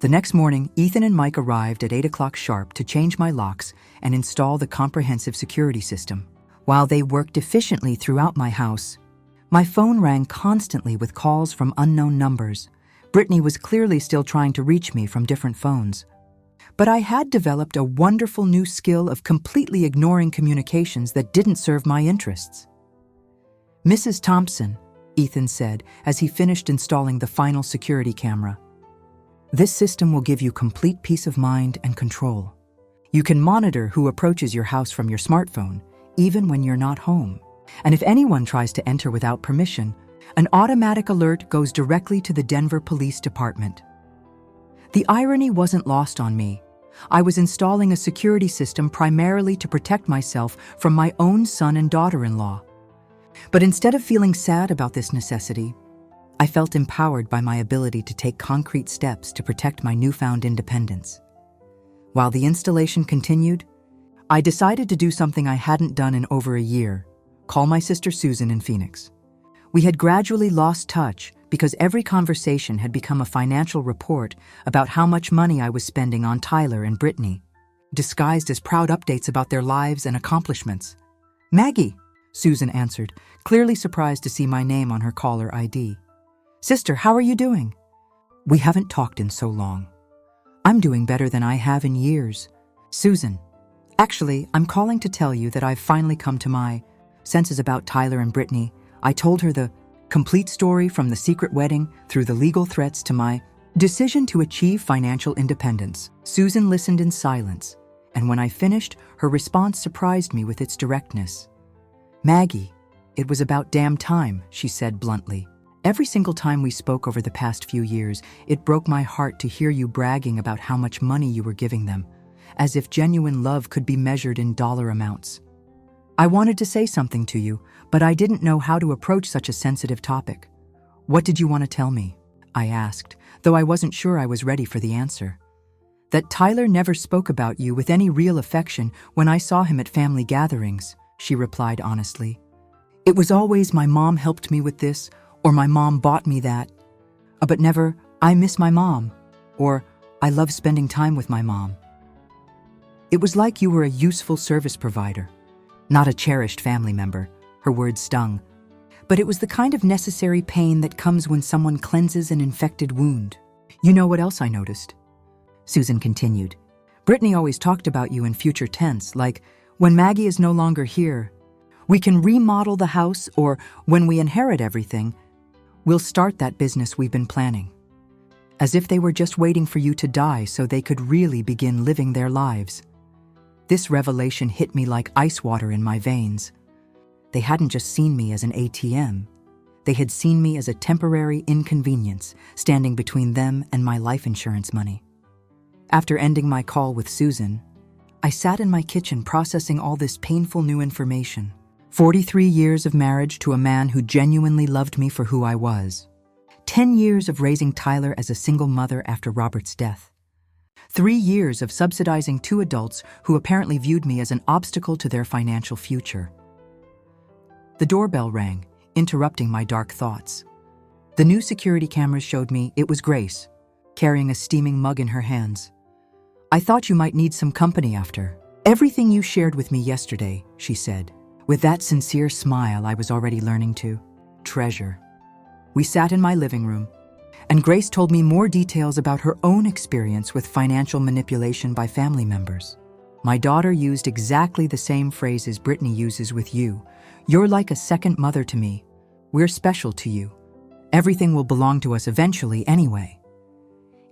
The next morning, Ethan and Mike arrived at 8 o'clock sharp to change my locks and install the comprehensive security system. While they worked efficiently throughout my house, my phone rang constantly with calls from unknown numbers. Brittany was clearly still trying to reach me from different phones. But I had developed a wonderful new skill of completely ignoring communications that didn't serve my interests. "Mrs. Thompson," Ethan said as he finished installing the final security camera, "this system will give you complete peace of mind and control. You can monitor who approaches your house from your smartphone, even when you're not home. And if anyone tries to enter without permission, an automatic alert goes directly to the Denver Police Department." The irony wasn't lost on me. I was installing a security system primarily to protect myself from my own son and daughter-in-law. But instead of feeling sad about this necessity, I felt empowered by my ability to take concrete steps to protect my newfound independence. While the installation continued, I decided to do something I hadn't done in over a year: call my sister Susan in Phoenix. We had gradually lost touch because every conversation had become a financial report about how much money I was spending on Tyler and Brittany, disguised as proud updates about their lives and accomplishments. "Maggie," Susan answered, clearly surprised to see my name on her caller ID. "Sister, how are you doing?" "We haven't talked in so long." "I'm doing better than I have in years." "Susan, actually, I'm calling to tell you that I've finally come to my senses about Tyler and Brittany." I told her the complete story from the secret wedding through the legal threats to my decision to achieve financial independence. Susan listened in silence, and when I finished, her response surprised me with its directness. "Maggie, it was about damn time," she said bluntly. "Every single time we spoke over the past few years, it broke my heart to hear you bragging about how much money you were giving them, as if genuine love could be measured in dollar amounts. I wanted to say something to you, but I didn't know how to approach such a sensitive topic." "What did you want to tell me?" I asked, though I wasn't sure I was ready for the answer. "That Tyler never spoke about you with any real affection when I saw him at family gatherings," she replied honestly. "It was always my mom helped me with this, or my mom bought me that, but never, I miss my mom, or I love spending time with my mom. It was like you were a useful service provider, not a cherished family member." Her words stung. "But it was the kind of necessary pain that comes when someone cleanses an infected wound." "You know what else I noticed?" Susan continued. "Brittany always talked about you in future tense, like, when Maggie is no longer here, we can remodel the house, or when we inherit everything, we'll start that business we've been planning. As if they were just waiting for you to die so they could really begin living their lives." This revelation hit me like ice water in my veins. They hadn't just seen me as an ATM. They had seen me as a temporary inconvenience, standing between them and my life insurance money. After ending my call with Susan, I sat in my kitchen processing all this painful new information. 43 years of marriage to a man who genuinely loved me for who I was. 10 years of raising Tyler as a single mother after Robert's death. 3 years of subsidizing 2 adults who apparently viewed me as an obstacle to their financial future. The doorbell rang, interrupting my dark thoughts. The new security cameras showed me it was Grace, carrying a steaming mug in her hands. "I thought you might need some company after everything you shared with me yesterday," she said, with that sincere smile I was already learning to treasure. We sat in my living room, and Grace told me more details about her own experience with financial manipulation by family members. "My daughter used exactly the same phrases Brittany uses with you. You're like a second mother to me. We're special to you. Everything will belong to us eventually anyway."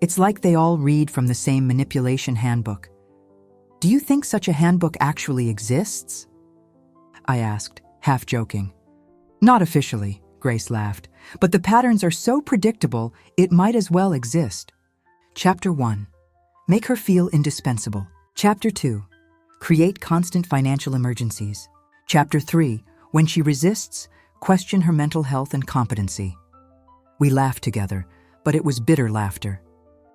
It's like they all read from the same manipulation handbook. "Do you think such a handbook actually exists?" I asked, half joking. "Not officially," Grace laughed, "but the patterns are so predictable it might as well exist." Chapter 1. Make her feel indispensable. Chapter 2. Create constant financial emergencies. Chapter 3. When she resists, question her mental health and competency. We laughed together, but it was bitter laughter.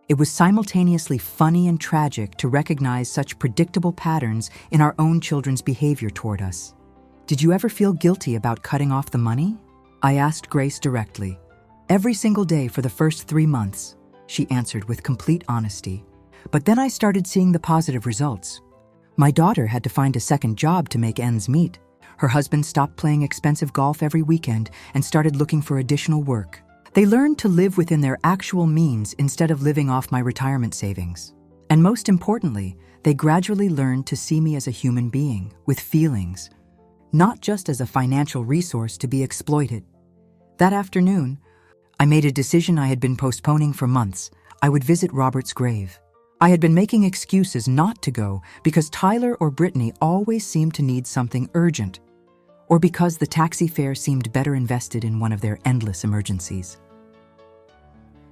It was simultaneously funny and tragic to recognize such predictable patterns in our own children's behavior toward us. "Did you ever feel guilty about cutting off the money?" I asked Grace directly. "Every single day for the first 3 months," she answered with complete honesty. "But then I started seeing the positive results. My daughter had to find a second job to make ends meet. Her husband stopped playing expensive golf every weekend and started looking for additional work. They learned to live within their actual means instead of living off my retirement savings. And most importantly, they gradually learned to see me as a human being with feelings, not just as a financial resource to be exploited." That afternoon, I made a decision I had been postponing for months. I would visit Robert's grave. I had been making excuses not to go because Tyler or Brittany always seemed to need something urgent, or because the taxi fare seemed better invested in one of their endless emergencies.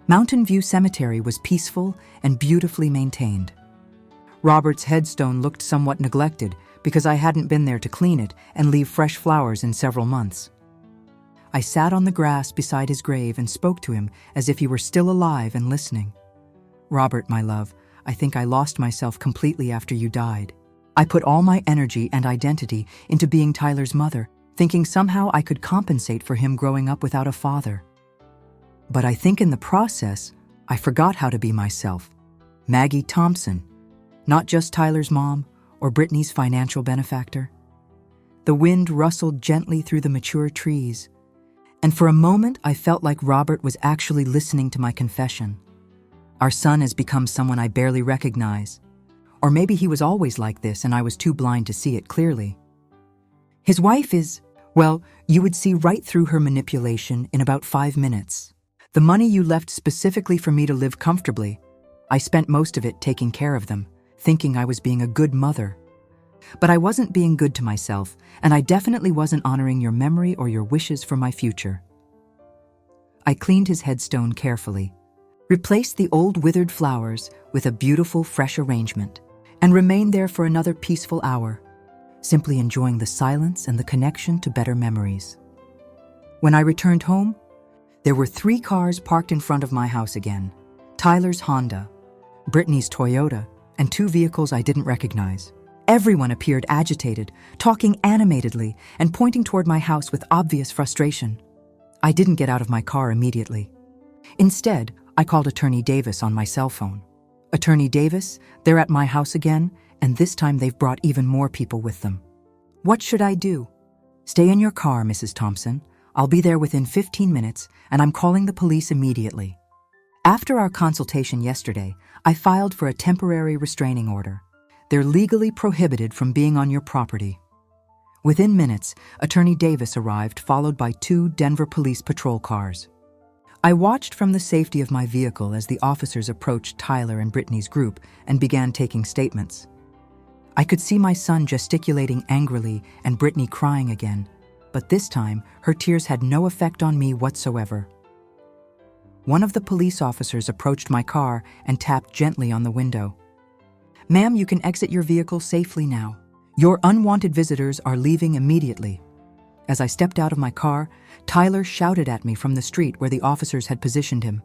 Mountain View Cemetery was peaceful and beautifully maintained. Robert's headstone looked somewhat neglected because I hadn't been there to clean it and leave fresh flowers in several months. I sat on the grass beside his grave and spoke to him as if he were still alive and listening. "Robert, my love, I think I lost myself completely after you died. I put all my energy and identity into being Tyler's mother, thinking somehow I could compensate for him growing up without a father. But I think in the process, I forgot how to be myself, Maggie Thompson, not just Tyler's mom or Brittany's financial benefactor." The wind rustled gently through the mature trees, and for a moment I felt like Robert was actually listening to my confession. Our son has become someone I barely recognize. Or maybe he was always like this and I was too blind to see it clearly. His wife is, well, you would see right through her manipulation in about 5 minutes. The money you left specifically for me to live comfortably, I spent most of it taking care of them, thinking I was being a good mother. But I wasn't being good to myself, and I definitely wasn't honoring your memory or your wishes for my future. I cleaned his headstone carefully, replaced the old withered flowers with a beautiful fresh arrangement, and remained there for another peaceful hour, simply enjoying the silence and the connection to better memories. When I returned home, there were 3 cars parked in front of my house again: Tyler's Honda, Brittany's Toyota, and 2 vehicles I didn't recognize. Everyone appeared agitated, talking animatedly, and pointing toward my house with obvious frustration. I didn't get out of my car immediately. Instead, I called Attorney Davis on my cell phone. "Attorney Davis, they're at my house again, and this time they've brought even more people with them. What should I do?" "Stay in your car, Mrs. Thompson. I'll be there within 15 minutes, and I'm calling the police immediately." After our consultation yesterday, I filed for a temporary restraining order. They're legally prohibited from being on your property. Within minutes, Attorney Davis arrived, followed by 2 Denver police patrol cars. I watched from the safety of my vehicle as the officers approached Tyler and Brittany's group and began taking statements. I could see my son gesticulating angrily and Brittany crying again, but this time her tears had no effect on me whatsoever. One of the police officers approached my car and tapped gently on the window. "Ma'am, you can exit your vehicle safely now. Your unwanted visitors are leaving immediately." As I stepped out of my car, Tyler shouted at me from the street where the officers had positioned him.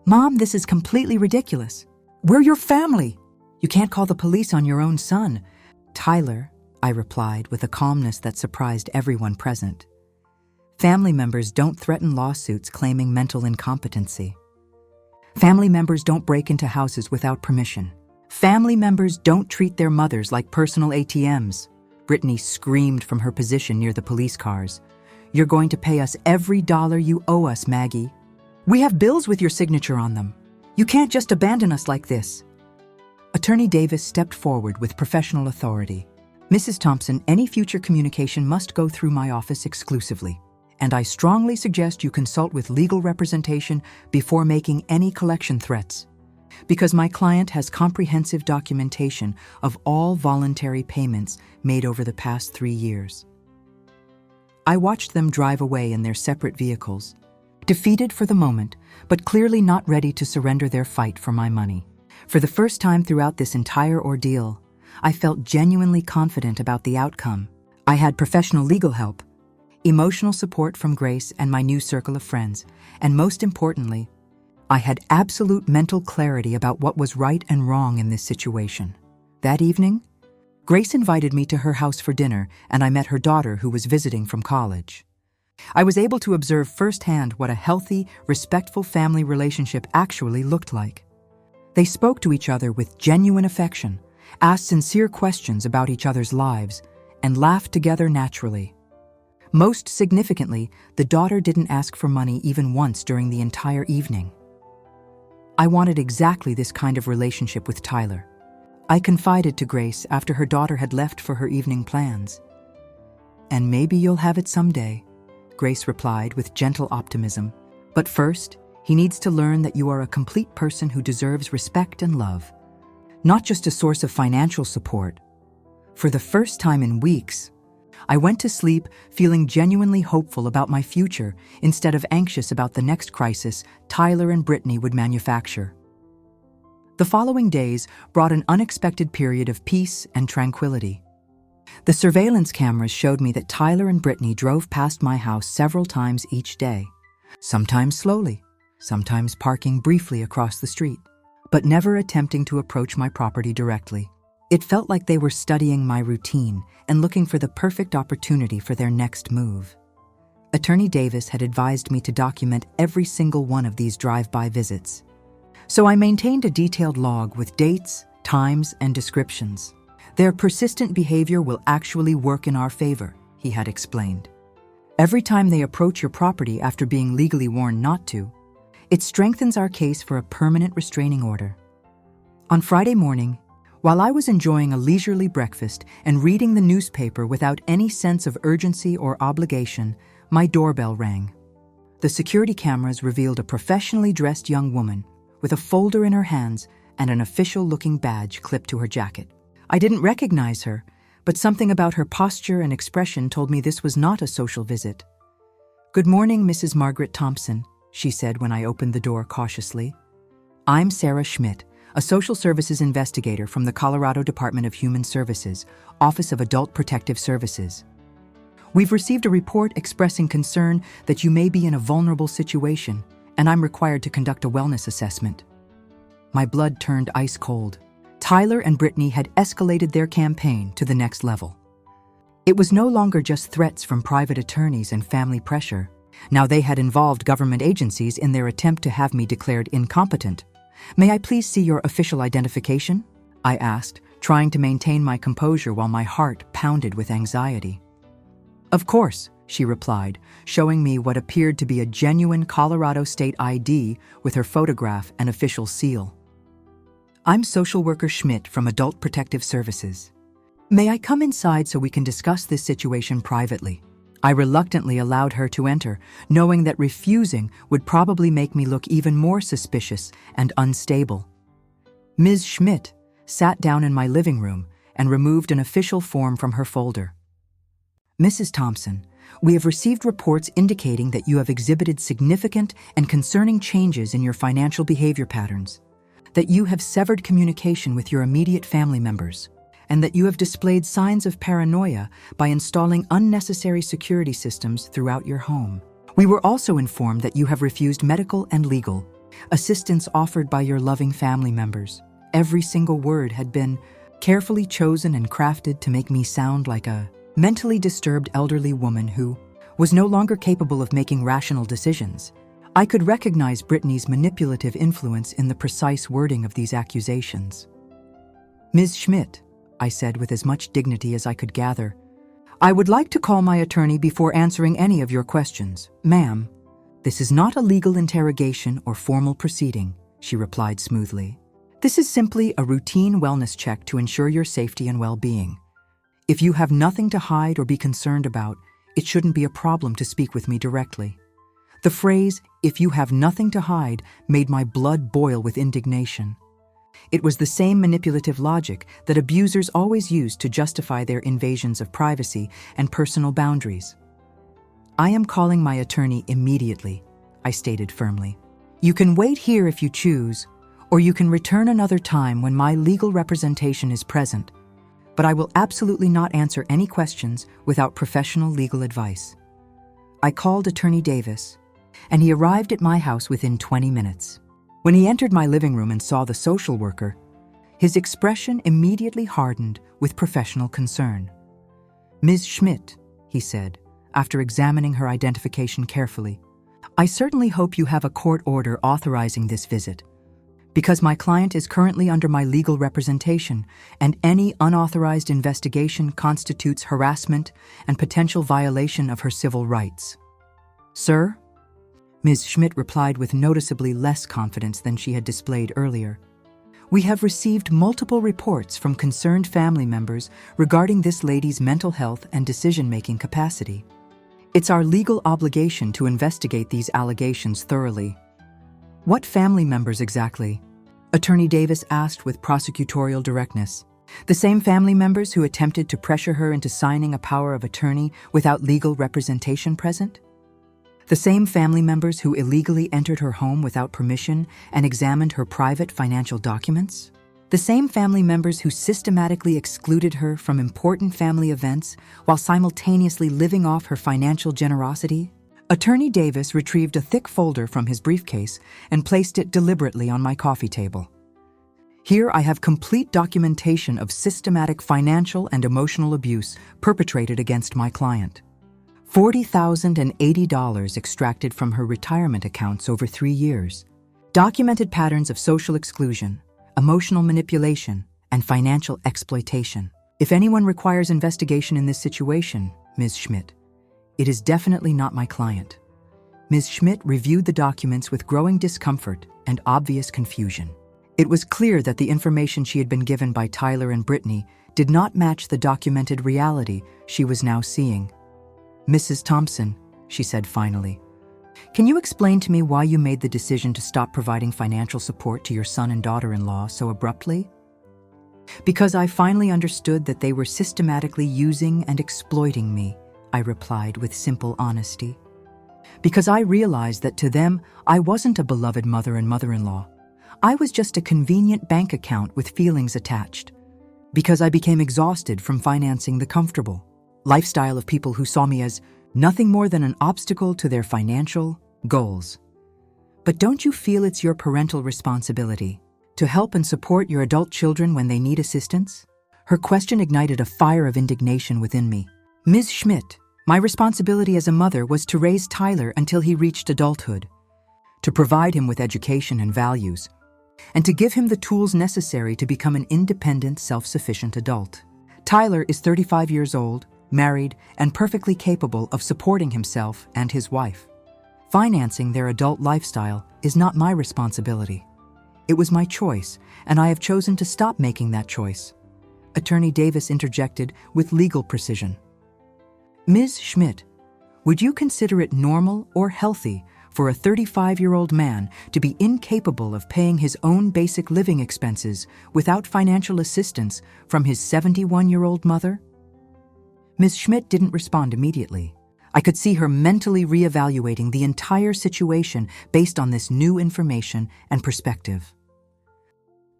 "Mom, this is completely ridiculous. We're your family. You can't call the police on your own son." "Tyler," I replied with a calmness that surprised everyone present. Family members don't threaten lawsuits claiming mental incompetency. Family members don't break into houses without permission. Family members don't treat their mothers like personal ATMs. Brittany screamed from her position near the police cars. "You're going to pay us every dollar you owe us, Maggie. We have bills with your signature on them. You can't just abandon us like this." Attorney Davis stepped forward with professional authority. "Mrs. Thompson, any future communication must go through my office exclusively, and I strongly suggest you consult with legal representation before making any collection threats, because my client has comprehensive documentation of all voluntary payments made over the past 3 years." I watched them drive away in their separate vehicles, defeated for the moment, but clearly not ready to surrender their fight for my money. For the first time throughout this entire ordeal, I felt genuinely confident about the outcome. I had professional legal help, emotional support from Grace and my new circle of friends, and most importantly, I had absolute mental clarity about what was right and wrong in this situation. That evening, Grace invited me to her house for dinner, and I met her daughter who was visiting from college. I was able to observe firsthand what a healthy, respectful family relationship actually looked like. They spoke to each other with genuine affection, asked sincere questions about each other's lives, and laughed together naturally. Most significantly, the daughter didn't ask for money even once during the entire evening. I wanted exactly this kind of relationship with Tyler. I confided to Grace after her daughter had left for her evening plans. "And maybe you'll have it someday," Grace replied with gentle optimism. "But first, he needs to learn that you are a complete person who deserves respect and love, not just a source of financial support." For the first time in weeks, I went to sleep feeling genuinely hopeful about my future instead of anxious about the next crisis Tyler and Brittany would manufacture. The following days brought an unexpected period of peace and tranquility. The surveillance cameras showed me that Tyler and Brittany drove past my house several times each day, sometimes slowly, sometimes parking briefly across the street, but never attempting to approach my property directly. It felt like they were studying my routine and looking for the perfect opportunity for their next move. Attorney Davis had advised me to document every single one of these drive-by visits, so I maintained a detailed log with dates, times, and descriptions. "Their persistent behavior will actually work in our favor," he had explained. "Every time they approach your property after being legally warned not to, it strengthens our case for a permanent restraining order." On Friday morning, while I was enjoying a leisurely breakfast and reading the newspaper without any sense of urgency or obligation, my doorbell rang. The security cameras revealed a professionally dressed young woman with a folder in her hands and an official-looking badge clipped to her jacket. I didn't recognize her, but something about her posture and expression told me this was not a social visit. "Good morning, Mrs. Margaret Thompson," she said when I opened the door cautiously. "I'm Sarah Schmidt, a social services investigator from the Colorado Department of Human Services, Office of Adult Protective Services. We've received a report expressing concern that you may be in a vulnerable situation, and I'm required to conduct a wellness assessment." My blood turned ice cold. Tyler and Brittany had escalated their campaign to the next level. It was no longer just threats from private attorneys and family pressure. Now they had involved government agencies in their attempt to have me declared incompetent. "May I please see your official identification?" I asked, trying to maintain my composure while my heart pounded with anxiety. "Of course," she replied, showing me what appeared to be a genuine Colorado state ID with her photograph and official seal. "I'm social worker Schmidt from Adult Protective Services. May I come inside so we can discuss this situation privately?" I reluctantly allowed her to enter, knowing that refusing would probably make me look even more suspicious and unstable. Ms. Schmidt sat down in my living room and removed an official form from her folder. "Mrs. Thompson, we have received reports indicating that you have exhibited significant and concerning changes in your financial behavior patterns, that you have severed communication with your immediate family members, and that you have displayed signs of paranoia by installing unnecessary security systems throughout your home. We were also informed that you have refused medical and legal assistance offered by your loving family members. Every single word had been carefully chosen and crafted to make me sound like a mentally disturbed elderly woman who, was no longer capable of making rational decisions. I could recognize Brittany's manipulative influence in the precise wording of these accusations. "Ms. Schmidt," I said with as much dignity as I could gather, "I would like to call my attorney before answering any of your questions." "Ma'am, this is not a legal interrogation or formal proceeding," she replied smoothly. "This is simply a routine wellness check to ensure your safety and well-being. If you have nothing to hide or be concerned about, it shouldn't be a problem to speak with me directly." The phrase, "if you have nothing to hide," made my blood boil with indignation. It was the same manipulative logic that abusers always use to justify their invasions of privacy and personal boundaries. "I am calling my attorney immediately," I stated firmly. "You can wait here if you choose, or you can return another time when my legal representation is present, but I will absolutely not answer any questions without professional legal advice." I called Attorney Davis, and he arrived at my house within 20 minutes. When he entered my living room and saw the social worker, his expression immediately hardened with professional concern. "Ms. Schmidt," he said, after examining her identification carefully, "I certainly hope you have a court order authorizing this visit, because my client is currently under my legal representation, and any unauthorized investigation constitutes harassment and potential violation of her civil rights." "Sir?" Ms. Schmidt replied with noticeably less confidence than she had displayed earlier. "We have received multiple reports from concerned family members regarding this lady's mental health and decision-making capacity. It's our legal obligation to investigate these allegations thoroughly." "What family members exactly?" Attorney Davis asked with prosecutorial directness. "The same family members who attempted to pressure her into signing a power of attorney without legal representation present? The same family members who illegally entered her home without permission and examined her private financial documents? The same family members who systematically excluded her from important family events while simultaneously living off her financial generosity?" Attorney Davis retrieved a thick folder from his briefcase and placed it deliberately on my coffee table. "Here I have complete documentation of systematic financial and emotional abuse perpetrated against my client. $40,080 extracted from her retirement accounts over 3 years. Documented patterns of social exclusion, emotional manipulation, and financial exploitation. If anyone requires investigation in this situation, Ms. Schmidt, it is definitely not my client." Ms. Schmidt reviewed the documents with growing discomfort and obvious confusion. It was clear that the information she had been given by Tyler and Brittany did not match the documented reality she was now seeing. "Mrs. Thompson," she said finally, "can you explain to me why you made the decision to stop providing financial support to your son and daughter-in-law so abruptly?" "Because I finally understood that they were systematically using and exploiting me," I replied with simple honesty. "Because I realized that to them, I wasn't a beloved mother and mother-in-law. I was just a convenient bank account with feelings attached. Because I became exhausted from financing the comfortable lifestyle of people who saw me as nothing more than an obstacle to their financial goals. But don't you feel it's your parental responsibility to help and support your adult children when they need assistance?" Her question ignited a fire of indignation within me. "Ms. Schmidt, my responsibility as a mother was to raise Tyler until he reached adulthood, to provide him with education and values, and to give him the tools necessary to become an independent, self-sufficient adult. Tyler is 35 years old, married, and perfectly capable of supporting himself and his wife. Financing their adult lifestyle is not my responsibility. It was my choice, and I have chosen to stop making that choice." Attorney Davis interjected with legal precision. "Ms. Schmidt, would you consider it normal or healthy for a 35-year-old man to be incapable of paying his own basic living expenses without financial assistance from his 71-year-old mother?" Ms. Schmidt didn't respond immediately. I could see her mentally reevaluating the entire situation based on this new information and perspective.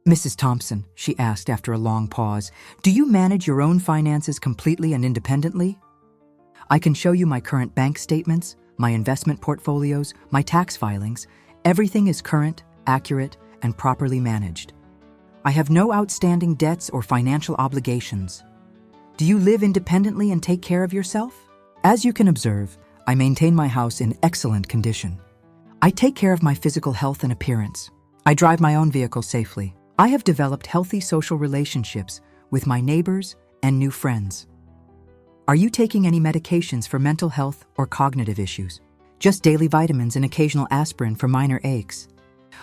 "Mrs. Thompson," she asked after a long pause, "do you manage your own finances completely and independently? I can show you my current bank statements, my investment portfolios, my tax filings. Everything is current, accurate, and properly managed. I have no outstanding debts or financial obligations. Do you live independently and take care of yourself?" As you can observe, I maintain my house in excellent condition. I take care of my physical health and appearance. I drive my own vehicle safely. I have developed healthy social relationships with my neighbors and new friends. Are you taking any medications for mental health or cognitive issues? Just daily vitamins and occasional aspirin for minor aches.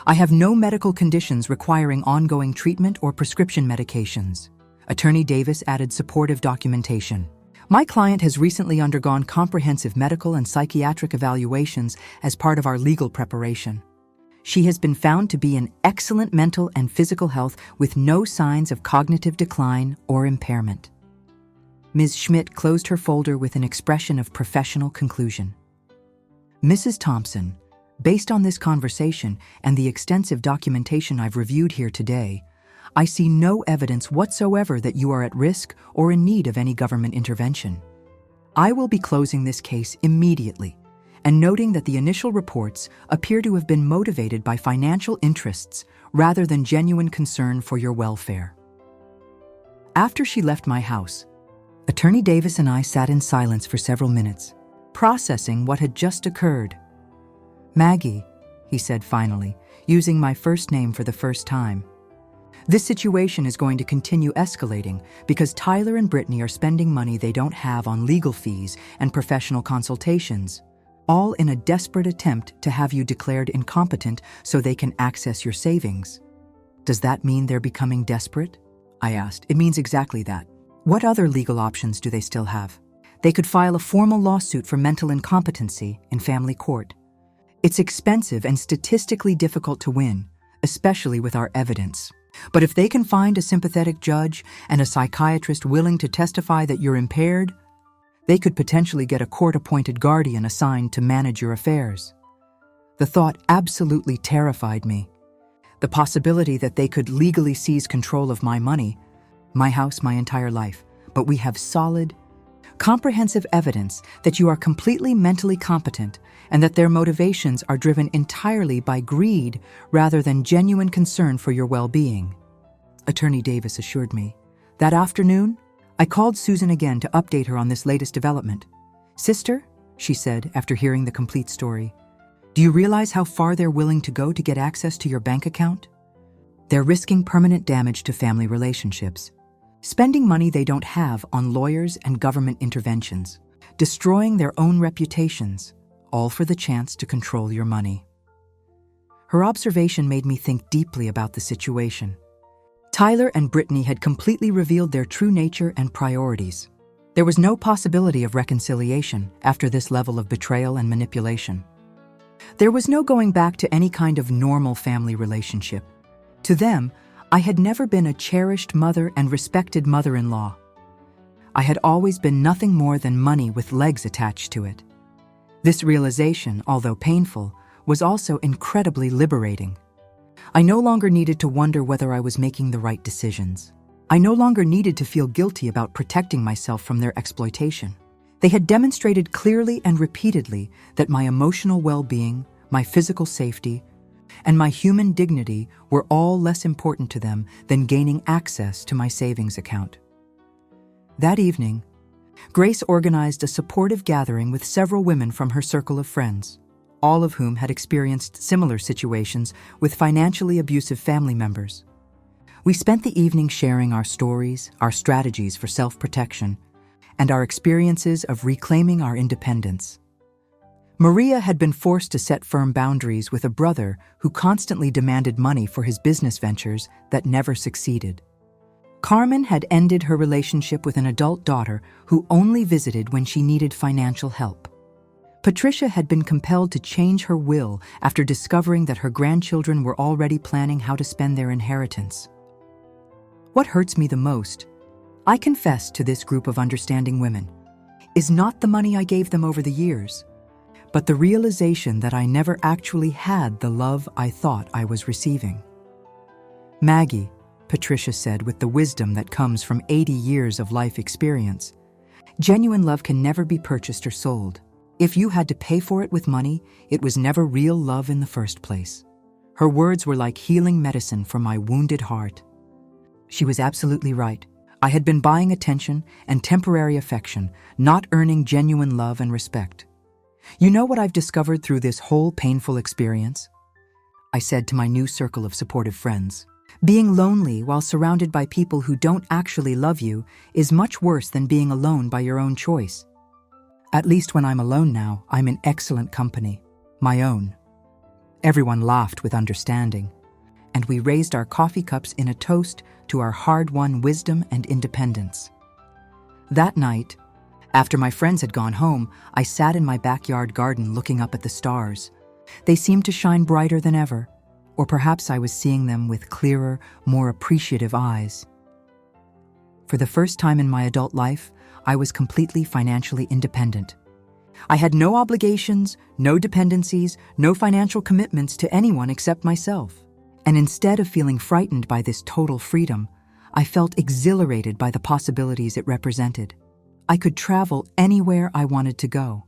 I have no medical conditions requiring ongoing treatment or prescription medications. Attorney Davis added supportive documentation. My client has recently undergone comprehensive medical and psychiatric evaluations as part of our legal preparation. She has been found to be in excellent mental and physical health with no signs of cognitive decline or impairment. Ms. Schmidt closed her folder with an expression of professional conclusion. Mrs. Thompson, based on this conversation and the extensive documentation I've reviewed here today, I see no evidence whatsoever that you are at risk or in need of any government intervention. I will be closing this case immediately and noting that the initial reports appear to have been motivated by financial interests rather than genuine concern for your welfare. After she left my house, Attorney Davis and I sat in silence for several minutes, processing what had just occurred. "Maggie," he said finally, using my first name for the first time. "This situation is going to continue escalating because Tyler and Brittany are spending money they don't have on legal fees and professional consultations, all in a desperate attempt to have you declared incompetent so they can access your savings." "Does that mean they're becoming desperate?" I asked. "It means exactly that. What other legal options do they still have? They could file a formal lawsuit for mental incompetency in family court. It's expensive and statistically difficult to win, especially with our evidence. But if they can find a sympathetic judge and a psychiatrist willing to testify that you're impaired, they could potentially get a court-appointed guardian assigned to manage your affairs." The thought absolutely terrified me. The possibility that they could legally seize control of my money, my house, my entire life. But we have solid, comprehensive evidence that you are completely mentally competent and that their motivations are driven entirely by greed rather than genuine concern for your well-being, Attorney Davis assured me. That afternoon, I called Susan again to update her on this latest development. "Sister," she said after hearing the complete story, "do you realize how far they're willing to go to get access to your bank account? They're risking permanent damage to family relationships, spending money they don't have on lawyers and government interventions, destroying their own reputations, all for the chance to control your money." Her observation made me think deeply about the situation. Tyler and Brittany had completely revealed their true nature and priorities. There was no possibility of reconciliation after this level of betrayal and manipulation. There was no going back to any kind of normal family relationship. To them, I had never been a cherished mother and respected mother-in-law. I had always been nothing more than money with legs attached to it. This realization, although painful, was also incredibly liberating. I no longer needed to wonder whether I was making the right decisions. I no longer needed to feel guilty about protecting myself from their exploitation. They had demonstrated clearly and repeatedly that my emotional well-being, my physical safety, and my human dignity were all less important to them than gaining access to my savings account. That evening, Grace organized a supportive gathering with several women from her circle of friends, all of whom had experienced similar situations with financially abusive family members. We spent the evening sharing our stories, our strategies for self-protection, and our experiences of reclaiming our independence. Maria had been forced to set firm boundaries with a brother who constantly demanded money for his business ventures that never succeeded. Carmen had ended her relationship with an adult daughter who only visited when she needed financial help. Patricia had been compelled to change her will after discovering that her grandchildren were already planning how to spend their inheritance. What hurts me the most, I confess to this group of understanding women, is not the money I gave them over the years, but the realization that I never actually had the love I thought I was receiving. "Maggie," Patricia said with the wisdom that comes from 80 years of life experience, "genuine love can never be purchased or sold. If you had to pay for it with money, it was never real love in the first place." Her words were like healing medicine for my wounded heart. She was absolutely right. I had been buying attention and temporary affection, not earning genuine love and respect. You know what I've discovered through this whole painful experience? I said to my new circle of supportive friends. Being lonely while surrounded by people who don't actually love you is much worse than being alone by your own choice. At least when I'm alone now, I'm in excellent company, my own. Everyone laughed with understanding, and we raised our coffee cups in a toast to our hard-won wisdom and independence. That night, after my friends had gone home, I sat in my backyard garden looking up at the stars. They seemed to shine brighter than ever, or perhaps I was seeing them with clearer, more appreciative eyes. For the first time in my adult life, I was completely financially independent. I had no obligations, no dependencies, no financial commitments to anyone except myself. And instead of feeling frightened by this total freedom, I felt exhilarated by the possibilities it represented. I could travel anywhere I wanted to go.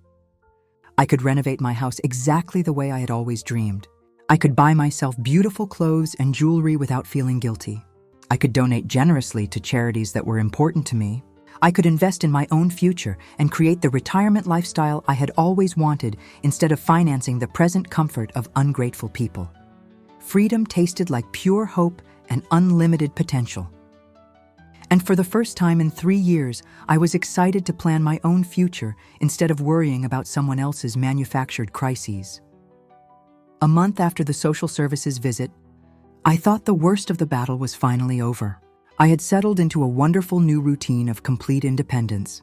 I could renovate my house exactly the way I had always dreamed. I could buy myself beautiful clothes and jewelry without feeling guilty. I could donate generously to charities that were important to me. I could invest in my own future and create the retirement lifestyle I had always wanted instead of financing the present comfort of ungrateful people. Freedom tasted like pure hope and unlimited potential. And for the first time in 3 years, I was excited to plan my own future instead of worrying about someone else's manufactured crises. A month after the social services visit, I thought the worst of the battle was finally over. I had settled into a wonderful new routine of complete independence.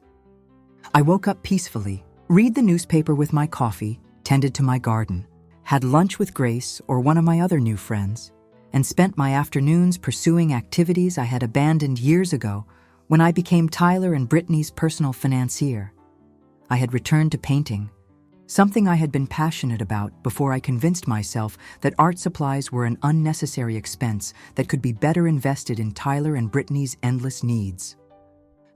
I woke up peacefully, read the newspaper with my coffee, tended to my garden, had lunch with Grace or one of my other new friends, and spent my afternoons pursuing activities I had abandoned years ago when I became Tyler and Brittany's personal financier. I had returned to painting, something I had been passionate about before I convinced myself that art supplies were an unnecessary expense that could be better invested in Tyler and Brittany's endless needs.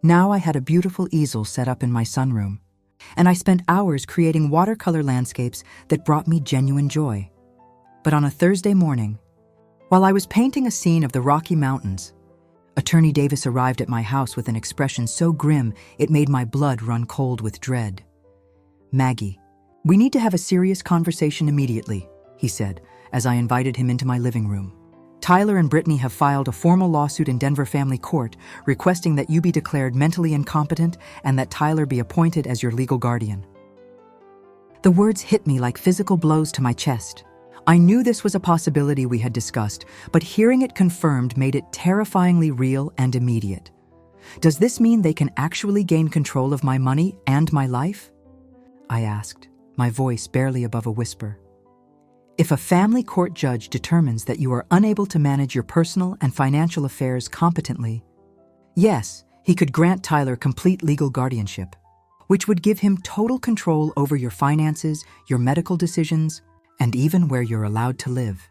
Now I had a beautiful easel set up in my sunroom, and I spent hours creating watercolor landscapes that brought me genuine joy. But on a Thursday morning, while I was painting a scene of the Rocky Mountains, Attorney Davis arrived at my house with an expression so grim it made my blood run cold with dread. "Maggie, we need to have a serious conversation immediately," he said, as I invited him into my living room. "Tyler and Brittany have filed a formal lawsuit in Denver Family Court requesting that you be declared mentally incompetent and that Tyler be appointed as your legal guardian." The words hit me like physical blows to my chest. I knew this was a possibility we had discussed, but hearing it confirmed made it terrifyingly real and immediate. Does this mean they can actually gain control of my money and my life? I asked, my voice barely above a whisper. If a family court judge determines that you are unable to manage your personal and financial affairs competently, yes, he could grant Tyler complete legal guardianship, which would give him total control over your finances, your medical decisions, and even where you're allowed to live.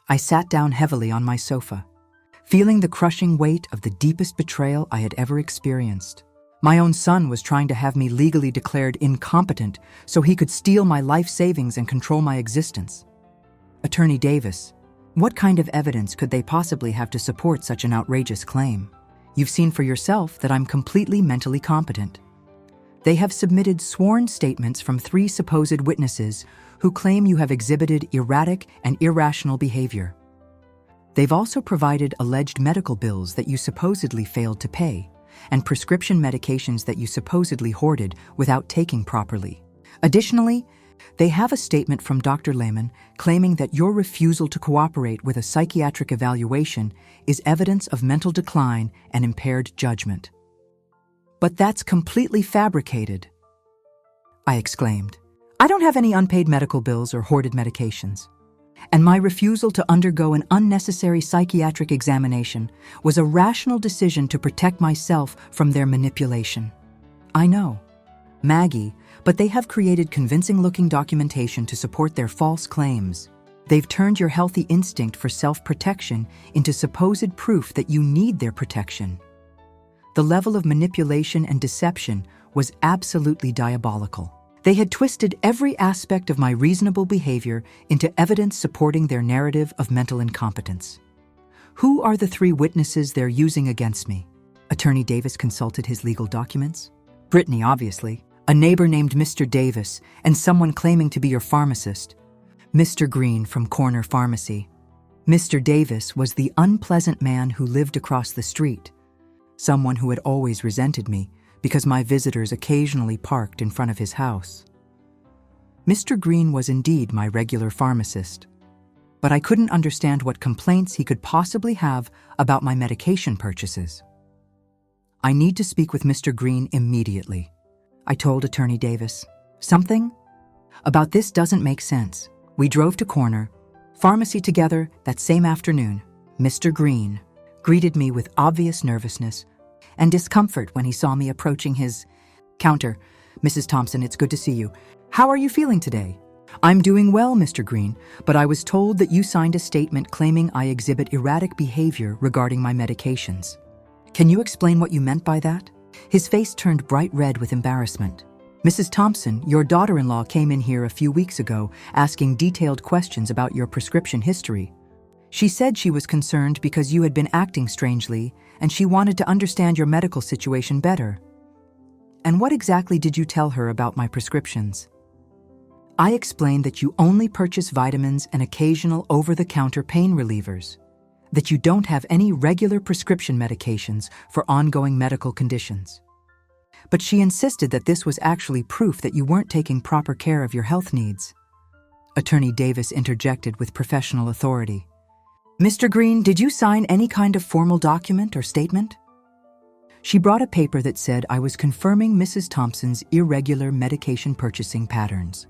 I sat down heavily on my sofa, feeling the crushing weight of the deepest betrayal I had ever experienced. My own son was trying to have me legally declared incompetent so he could steal my life savings and control my existence. Attorney Davis, what kind of evidence could they possibly have to support such an outrageous claim? You've seen for yourself that I'm completely mentally competent. They have submitted sworn statements from 3 supposed witnesses who claim you have exhibited erratic and irrational behavior. They've also provided alleged medical bills that you supposedly failed to pay, and prescription medications that you supposedly hoarded without taking properly. Additionally, they have a statement from Dr. Lehman claiming that your refusal to cooperate with a psychiatric evaluation is evidence of mental decline and impaired judgment. But that's completely fabricated, I exclaimed. I don't have any unpaid medical bills or hoarded medications. And my refusal to undergo an unnecessary psychiatric examination was a rational decision to protect myself from their manipulation. I know, Maggie, but they have created convincing-looking documentation to support their false claims. They've turned your healthy instinct for self-protection into supposed proof that you need their protection. The level of manipulation and deception was absolutely diabolical. They had twisted every aspect of my reasonable behavior into evidence supporting their narrative of mental incompetence. Who are the 3 witnesses they're using against me? Attorney Davis consulted his legal documents. Brittany, obviously. A neighbor named Mr. Davis and someone claiming to be your pharmacist. Mr. Green from Corner Pharmacy. Mr. Davis was the unpleasant man who lived across the street, someone who had always resented me because my visitors occasionally parked in front of his house. Mr. Green was indeed my regular pharmacist, but I couldn't understand what complaints he could possibly have about my medication purchases. I need to speak with Mr. Green immediately, I told Attorney Davis. Something about this doesn't make sense. We drove to Corner Pharmacy together that same afternoon. Mr. Green greeted me with obvious nervousness and discomfort when he saw me approaching his counter. Mrs. Thompson, it's good to see you. How are you feeling today? I'm doing well, Mr. Green, but I was told that you signed a statement claiming I exhibit erratic behavior regarding my medications. Can you explain what you meant by that? His face turned bright red with embarrassment. Mrs. Thompson, your daughter-in-law came in here a few weeks ago asking detailed questions about your prescription history. She said she was concerned because you had been acting strangely and she wanted to understand your medical situation better. And what exactly did you tell her about my prescriptions? I explained that you only purchase vitamins and occasional over-the-counter pain relievers, that you don't have any regular prescription medications for ongoing medical conditions. But she insisted that this was actually proof that you weren't taking proper care of your health needs. Attorney Davis interjected with professional authority. Mr. Green, did you sign any kind of formal document or statement? She brought a paper that said I was confirming Mrs. Thompson's irregular medication purchasing patterns.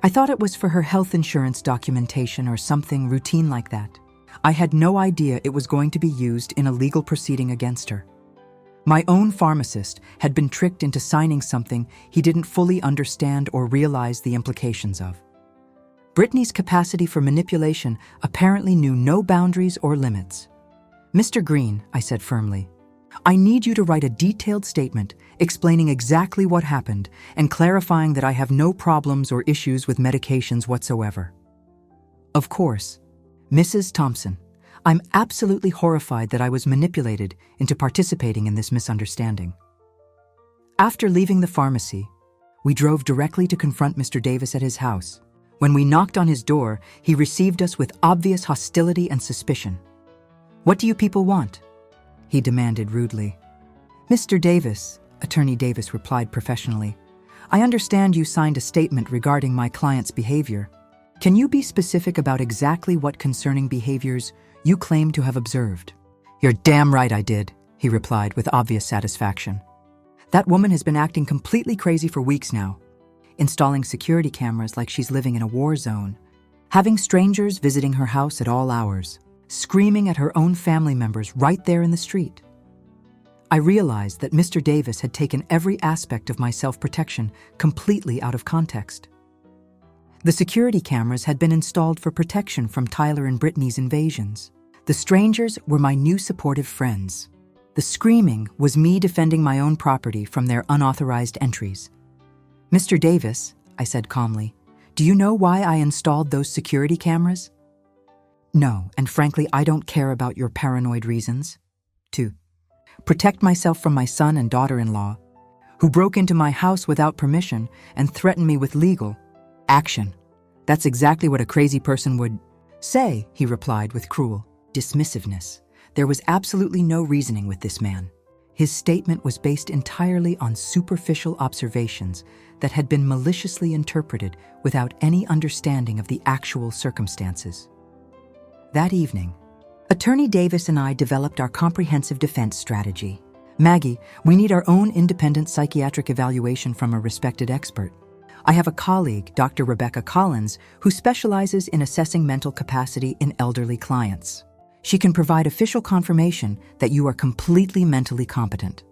I thought it was for her health insurance documentation or something routine like that. I had no idea it was going to be used in a legal proceeding against her. My own pharmacist had been tricked into signing something he didn't fully understand or realize the implications of. Brittany's capacity for manipulation apparently knew no boundaries or limits. Mr. Green, I said firmly, I need you to write a detailed statement explaining exactly what happened and clarifying that I have no problems or issues with medications whatsoever. Of course, Mrs. Thompson, I'm absolutely horrified that I was manipulated into participating in this misunderstanding. After leaving the pharmacy, we drove directly to confront Mr. Davis at his house. When we knocked on his door, he received us with obvious hostility and suspicion. What do you people want? He demanded rudely. Mr. Davis, Attorney Davis replied professionally, I understand you signed a statement regarding my client's behavior. Can you be specific about exactly what concerning behaviors you claim to have observed? You're damn right I did, he replied with obvious satisfaction. That woman has been acting completely crazy for weeks now, installing security cameras like she's living in a war zone, having strangers visiting her house at all hours, screaming at her own family members right there in the street. I realized that Mr. Davis had taken every aspect of my self-protection completely out of context. The security cameras had been installed for protection from Tyler and Brittany's invasions. The strangers were my new supportive friends. The screaming was me defending my own property from their unauthorized entries. Mr. Davis, I said calmly, do you know why I installed those security cameras? No, and frankly, I don't care about your paranoid reasons. To protect myself from my son and daughter-in-law, who broke into my house without permission and threatened me with legal action. That's exactly what a crazy person would say, he replied with cruel dismissiveness. There was absolutely no reasoning with this man. His statement was based entirely on superficial observations that had been maliciously interpreted without any understanding of the actual circumstances. That evening, Attorney Davis and I developed our comprehensive defense strategy. Maggie, we need our own independent psychiatric evaluation from a respected expert. I have a colleague, Dr. Rebecca Collins, who specializes in assessing mental capacity in elderly clients. She can provide official confirmation that you are completely mentally competent.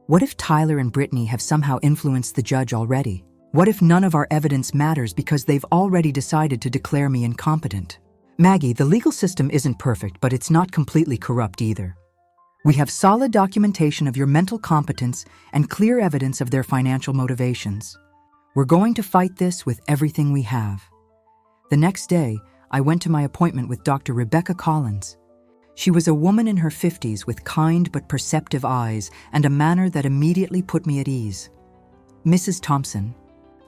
What if Tyler and Brittany have somehow influenced the judge already? What if none of our evidence matters because they've already decided to declare me incompetent? Maggie, the legal system isn't perfect, but it's not completely corrupt either. We have solid documentation of your mental competence and clear evidence of their financial motivations. We're going to fight this with everything we have. The next day, I went to my appointment with Dr. Rebecca Collins. She was a woman in her 50s with kind but perceptive eyes and a manner that immediately put me at ease. Mrs. Thompson,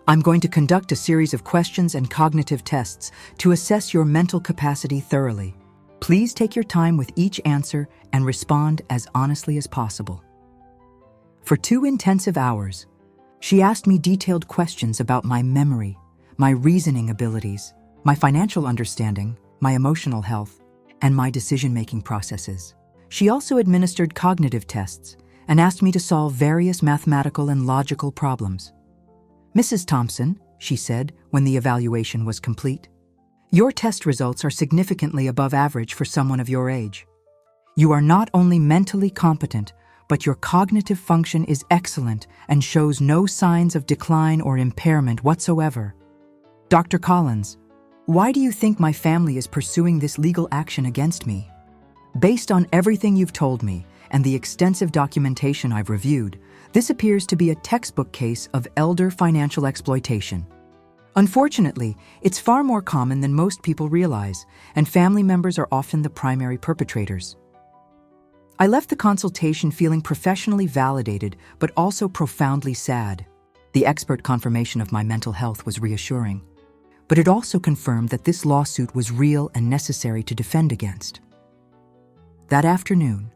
I'm going to conduct a series of questions and cognitive tests to assess your mental capacity thoroughly. Please take your time with each answer and respond as honestly as possible. For 2 intensive hours, she asked me detailed questions about my memory, my reasoning abilities, my financial understanding, my emotional health, and my decision-making processes. She also administered cognitive tests and asked me to solve various mathematical and logical problems. Mrs. Thompson, she said when the evaluation was complete, your test results are significantly above average for someone of your age. You are not only mentally competent, but your cognitive function is excellent and shows no signs of decline or impairment whatsoever. Dr. Collins, why do you think my family is pursuing this legal action against me? Based on everything you've told me and the extensive documentation I've reviewed, this appears to be a textbook case of elder financial exploitation. Unfortunately, it's far more common than most people realize, and family members are often the primary perpetrators. I left the consultation feeling professionally validated, but also profoundly sad. The expert confirmation of my mental health was reassuring, but it also confirmed that this lawsuit was real and necessary to defend against. That afternoon,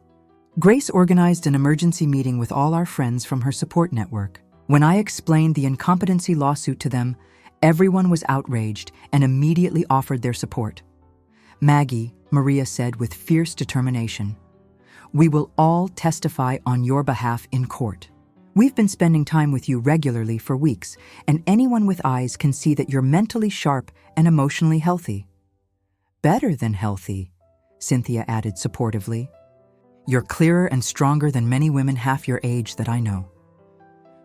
Grace organized an emergency meeting with all our friends from her support network. When I explained the incompetency lawsuit to them, everyone was outraged and immediately offered their support. Maggie, Maria said with fierce determination, "We will all testify on your behalf in court. We've been spending time with you regularly for weeks, and anyone with eyes can see that you're mentally sharp and emotionally healthy." "Better than healthy," Cynthia added supportively. "You're clearer and stronger than many women half your age that I know."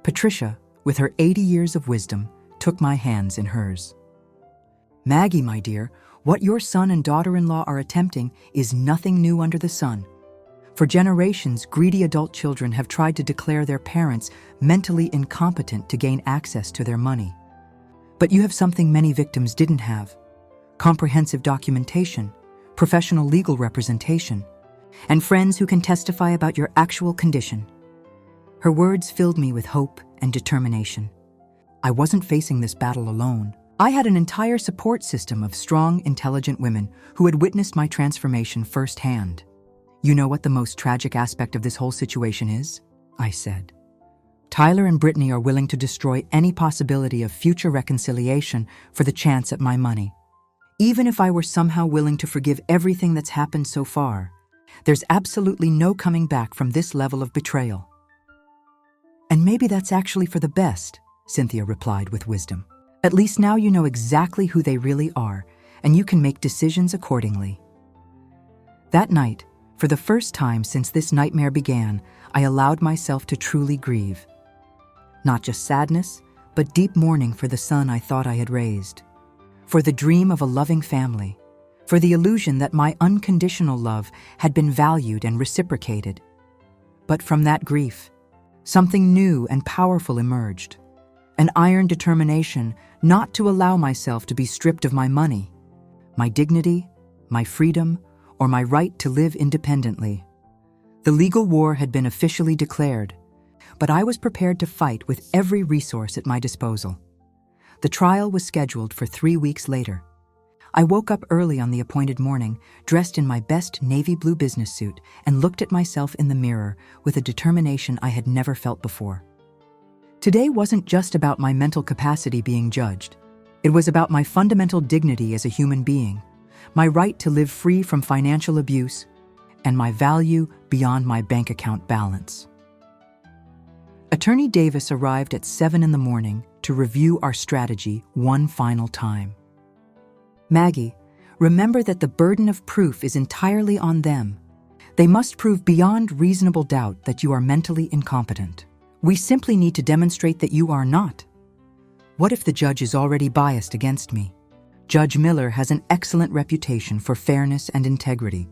Patricia, with her 80 years of wisdom, took my hands in hers. "Maggie, my dear, what your son and daughter-in-law are attempting is nothing new under the sun. For generations, greedy adult children have tried to declare their parents mentally incompetent to gain access to their money. But you have something many victims didn't have: comprehensive documentation, professional legal representation, and friends who can testify about your actual condition." Her words filled me with hope and determination. I wasn't facing this battle alone. I had an entire support system of strong, intelligent women who had witnessed my transformation firsthand. "You know what the most tragic aspect of this whole situation is?" I said. "Tyler and Brittany are willing to destroy any possibility of future reconciliation for the chance at my money. Even if I were somehow willing to forgive everything that's happened so far, there's absolutely no coming back from this level of betrayal." "And maybe that's actually for the best," Cynthia replied with wisdom. "At least now you know exactly who they really are, and you can make decisions accordingly." That night, for the first time since this nightmare began, I allowed myself to truly grieve. Not just sadness, but deep mourning for the son I thought I had raised, for the dream of a loving family, for the illusion that my unconditional love had been valued and reciprocated. But from that grief, something new and powerful emerged. An iron determination not to allow myself to be stripped of my money, my dignity, my freedom, or my right to live independently. The legal war had been officially declared, but I was prepared to fight with every resource at my disposal. The trial was scheduled for 3 weeks later. I woke up early on the appointed morning, dressed in my best navy blue business suit, and looked at myself in the mirror with a determination I had never felt before. Today wasn't just about my mental capacity being judged. It was about my fundamental dignity as a human being, my right to live free from financial abuse, and my value beyond my bank account balance. Attorney Davis arrived at 7 in the morning to review our strategy one final time. "Maggie, remember that the burden of proof is entirely on them. They must prove beyond reasonable doubt that you are mentally incompetent. We simply need to demonstrate that you are not. What if the judge is already biased against me? Judge Miller has an excellent reputation for fairness and integrity.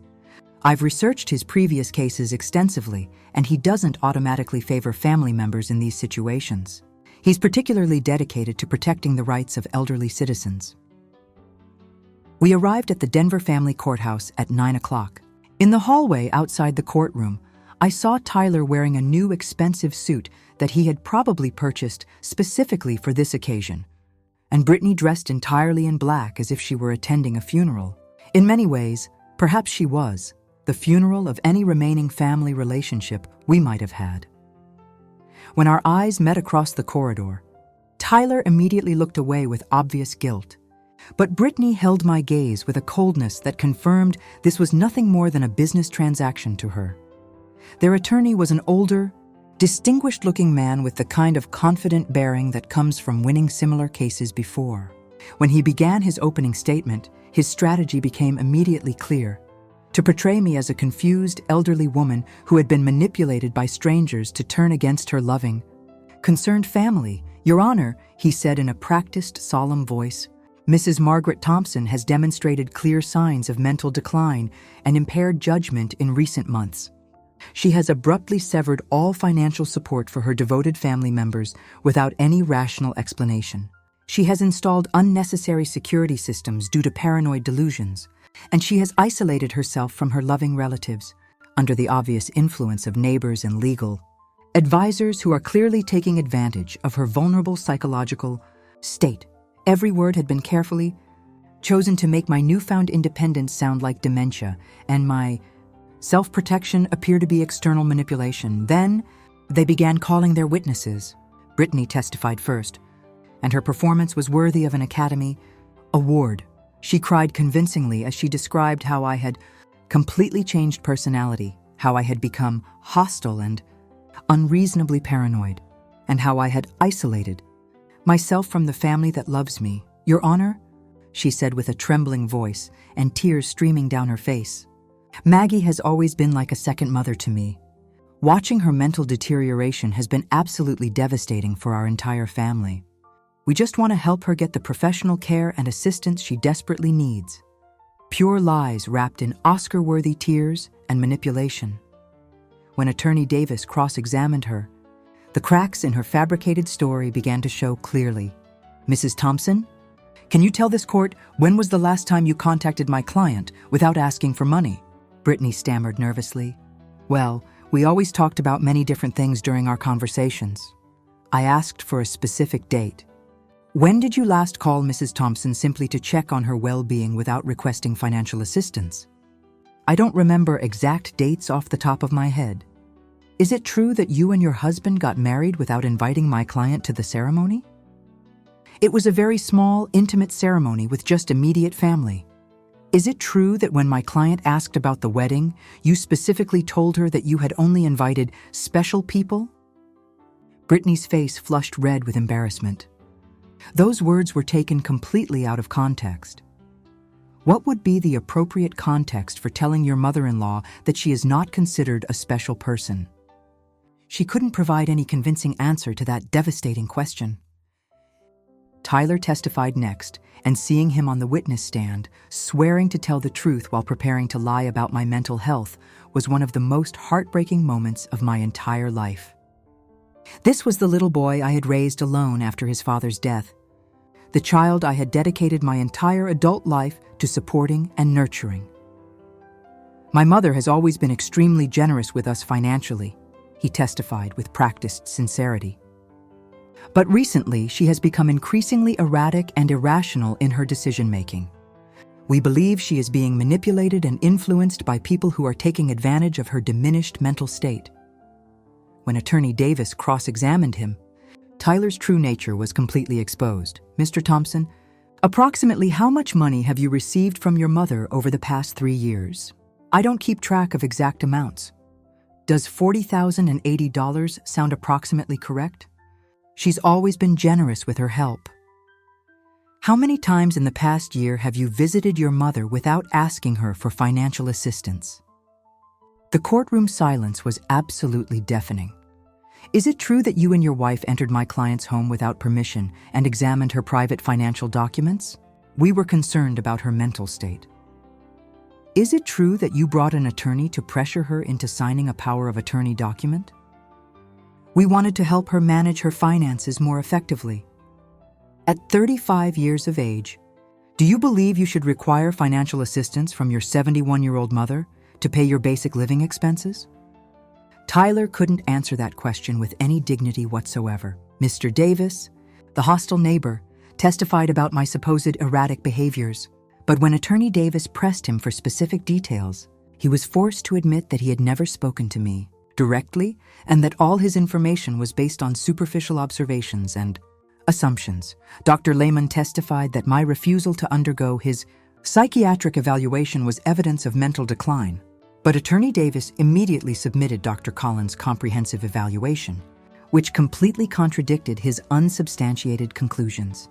I've researched his previous cases extensively, and he doesn't automatically favor family members in these situations. He's particularly dedicated to protecting the rights of elderly citizens." We arrived at the Denver Family Courthouse at 9 o'clock. In the hallway outside the courtroom, I saw Tyler wearing a new expensive suit that he had probably purchased specifically for this occasion, and Brittany dressed entirely in black as if she were attending a funeral. In many ways, perhaps she was the funeral of any remaining family relationship we might have had. When our eyes met across the corridor, Tyler immediately looked away with obvious guilt. But Brittany held my gaze with a coldness that confirmed this was nothing more than a business transaction to her. Their attorney was an older, distinguished-looking man with the kind of confident bearing that comes from winning similar cases before. When he began his opening statement, his strategy became immediately clear: to portray me as a confused, elderly woman who had been manipulated by strangers to turn against her loving, concerned family. "Your Honor," he said in a practiced, solemn voice, "Mrs. Margaret Thompson has demonstrated clear signs of mental decline and impaired judgment in recent months. She has abruptly severed all financial support for her devoted family members without any rational explanation. She has installed unnecessary security systems due to paranoid delusions, and she has isolated herself from her loving relatives, under the obvious influence of neighbors and legal advisors who are clearly taking advantage of her vulnerable psychological state." Every word had been carefully chosen to make my newfound independence sound like dementia, and my self-protection appear to be external manipulation. Then they began calling their witnesses. Brittany testified first, and her performance was worthy of an Academy Award. She cried convincingly as she described how I had completely changed personality, how I had become hostile and unreasonably paranoid, and how I had isolated myself from the family that loves me. "Your Honor," she said with a trembling voice and tears streaming down her face, "Maggie has always been like a second mother to me. Watching her mental deterioration has been absolutely devastating for our entire family. We just want to help her get the professional care and assistance she desperately needs." Pure lies wrapped in Oscar-worthy tears and manipulation. When Attorney Davis cross-examined her, the cracks in her fabricated story began to show clearly. "Mrs. Thompson, can you tell this court when was the last time you contacted my client without asking for money?" Brittany stammered nervously. "Well, we always talked about many different things during our conversations. I asked for a specific date. When did you last call Mrs. Thompson simply to check on her well-being without requesting financial assistance?" "I don't remember exact dates off the top of my head. Is it true that you and your husband got married without inviting my client to the ceremony?" "It was a very small, intimate ceremony with just immediate family." "Is it true that when my client asked about the wedding, you specifically told her that you had only invited special people?" Brittany's face flushed red with embarrassment. Those words were taken completely out of context. What would be the appropriate context for telling your mother-in-law that she is not considered a special person? She couldn't provide any convincing answer to that devastating question. Tyler testified next, and seeing him on the witness stand, swearing to tell the truth while preparing to lie about my mental health, was one of the most heartbreaking moments of my entire life. This was the little boy I had raised alone after his father's death, the child I had dedicated my entire adult life to supporting and nurturing. "My mother has always been extremely generous with us financially," he testified with practiced sincerity. "But recently, she has become increasingly erratic and irrational in her decision-making. We believe she is being manipulated and influenced by people who are taking advantage of her diminished mental state." When Attorney Davis cross-examined him, Tyler's true nature was completely exposed. "Mr. Thompson, approximately how much money have you received from your mother over the past 3 years? I don't keep track of exact amounts. Does $40,080 sound approximately correct? She's always been generous with her help. How many times in the past year have you visited your mother without asking her for financial assistance?" The courtroom silence was absolutely deafening. "Is it true that you and your wife entered my client's home without permission and examined her private financial documents? We were concerned about her mental state. Is it true that you brought an attorney to pressure her into signing a power of attorney document? We wanted to help her manage her finances more effectively. At 35 years of age, do you believe you should require financial assistance from your 71-year-old mother to pay your basic living expenses?" Tyler couldn't answer that question with any dignity whatsoever. Mr. Davis, the hostile neighbor, testified about my supposed erratic behaviors. But when Attorney Davis pressed him for specific details, he was forced to admit that he had never spoken to me directly and that all his information was based on superficial observations and assumptions. Dr. Lehman testified that my refusal to undergo his psychiatric evaluation was evidence of mental decline. But Attorney Davis immediately submitted Dr. Collins' comprehensive evaluation, which completely contradicted his unsubstantiated conclusions.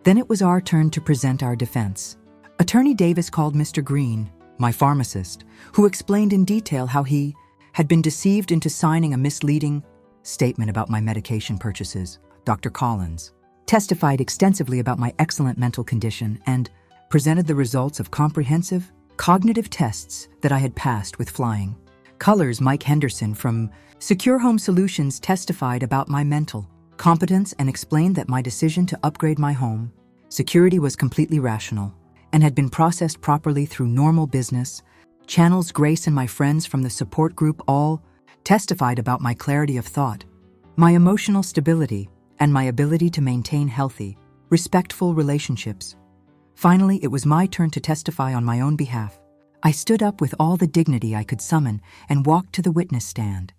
Then it was our turn to present our defense. Attorney Davis called Mr. Green, my pharmacist, who explained in detail how he had been deceived into signing a misleading statement about my medication purchases. Dr. Collins testified extensively about my excellent mental condition and presented the results of comprehensive cognitive tests that I had passed with flying colors. Mike Henderson from Secure Home Solutions testified about my mental competence and explained that my decision to upgrade my home security was completely rational and had been processed properly through normal business channels. Grace and my friends from the support group all testified about my clarity of thought, my emotional stability, and my ability to maintain healthy, respectful relationships. Finally, it was my turn to testify on my own behalf. I stood up with all the dignity I could summon and walked to the witness stand,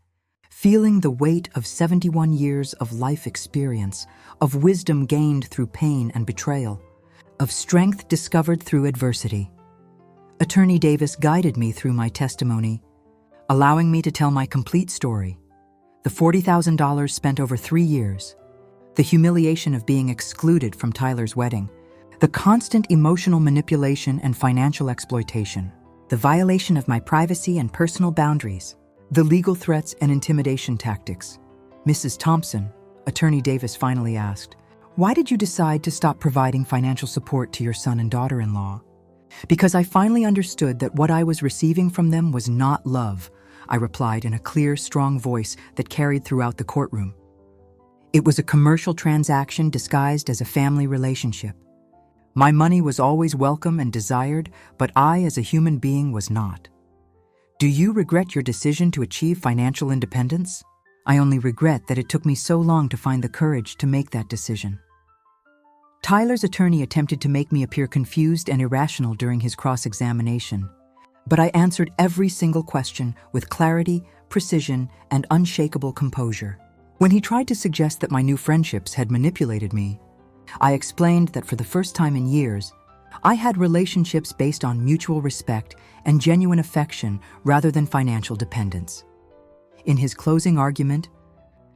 feeling the weight of 71 years of life experience, of wisdom gained through pain and betrayal, of strength discovered through adversity. Attorney Davis guided me through my testimony, allowing me to tell my complete story. The $40,000 spent over 3 years, the humiliation of being excluded from Tyler's wedding, the constant emotional manipulation and financial exploitation, the violation of my privacy and personal boundaries, the legal threats and intimidation tactics. Mrs. Thompson, Attorney Davis finally asked, "Why did you decide to stop providing financial support to your son and daughter-in-law?" "Because I finally understood that what I was receiving from them was not love," I replied in a clear, strong voice that carried throughout the courtroom. "It was a commercial transaction disguised as a family relationship. My money was always welcome and desired, but I, as a human being, was not. Do you regret your decision to achieve financial independence? I only regret that it took me so long to find the courage to make that decision." Tyler's attorney attempted to make me appear confused and irrational during his cross-examination, but I answered every single question with clarity, precision, and unshakable composure. When he tried to suggest that my new friendships had manipulated me, I explained that for the first time in years, I had relationships based on mutual respect and genuine affection rather than financial dependence. In his closing argument,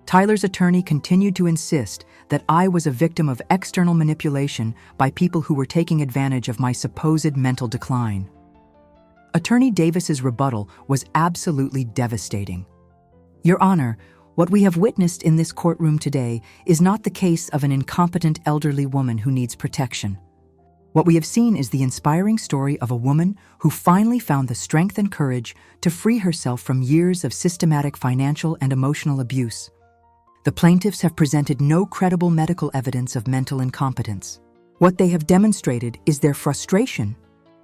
Tyler's attorney continued to insist that I was a victim of external manipulation by people who were taking advantage of my supposed mental decline. Attorney Davis's rebuttal was absolutely devastating. "Your Honor, what we have witnessed in this courtroom today is not the case of an incompetent elderly woman who needs protection. What we have seen is the inspiring story of a woman who finally found the strength and courage to free herself from years of systematic financial and emotional abuse. The plaintiffs have presented no credible medical evidence of mental incompetence. What they have demonstrated is their frustration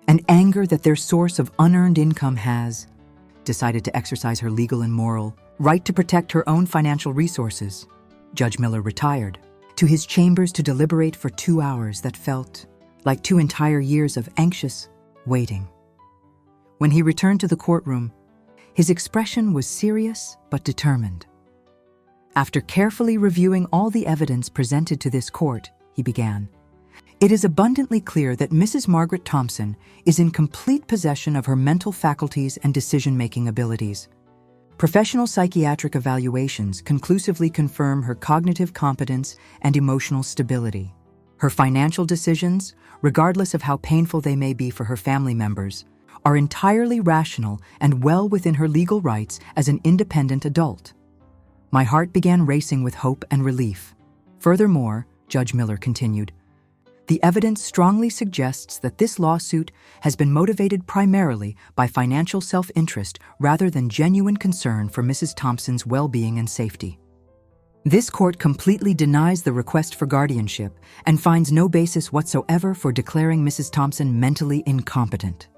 and anger that their source of unearned income has decided to exercise her legal and moral right to protect her own financial resources." Judge Miller retired to his chambers to deliberate for 2 hours that felt like 2 entire years of anxious waiting. When he returned to the courtroom, his expression was serious but determined. After carefully reviewing all the evidence presented to this court, he began, "It is abundantly clear that Mrs. Margaret Thompson is in complete possession of her mental faculties and decision-making abilities. Professional psychiatric evaluations conclusively confirm her cognitive competence and emotional stability. Her financial decisions, regardless of how painful they may be for her family members, are entirely rational and well within her legal rights as an independent adult." My heart began racing with hope and relief. Furthermore, Judge Miller continued, "The evidence strongly suggests that this lawsuit has been motivated primarily by financial self-interest rather than genuine concern for Mrs. Thompson's well-being and safety. This court completely denies the request for guardianship and finds no basis whatsoever for declaring Mrs. Thompson mentally incompetent."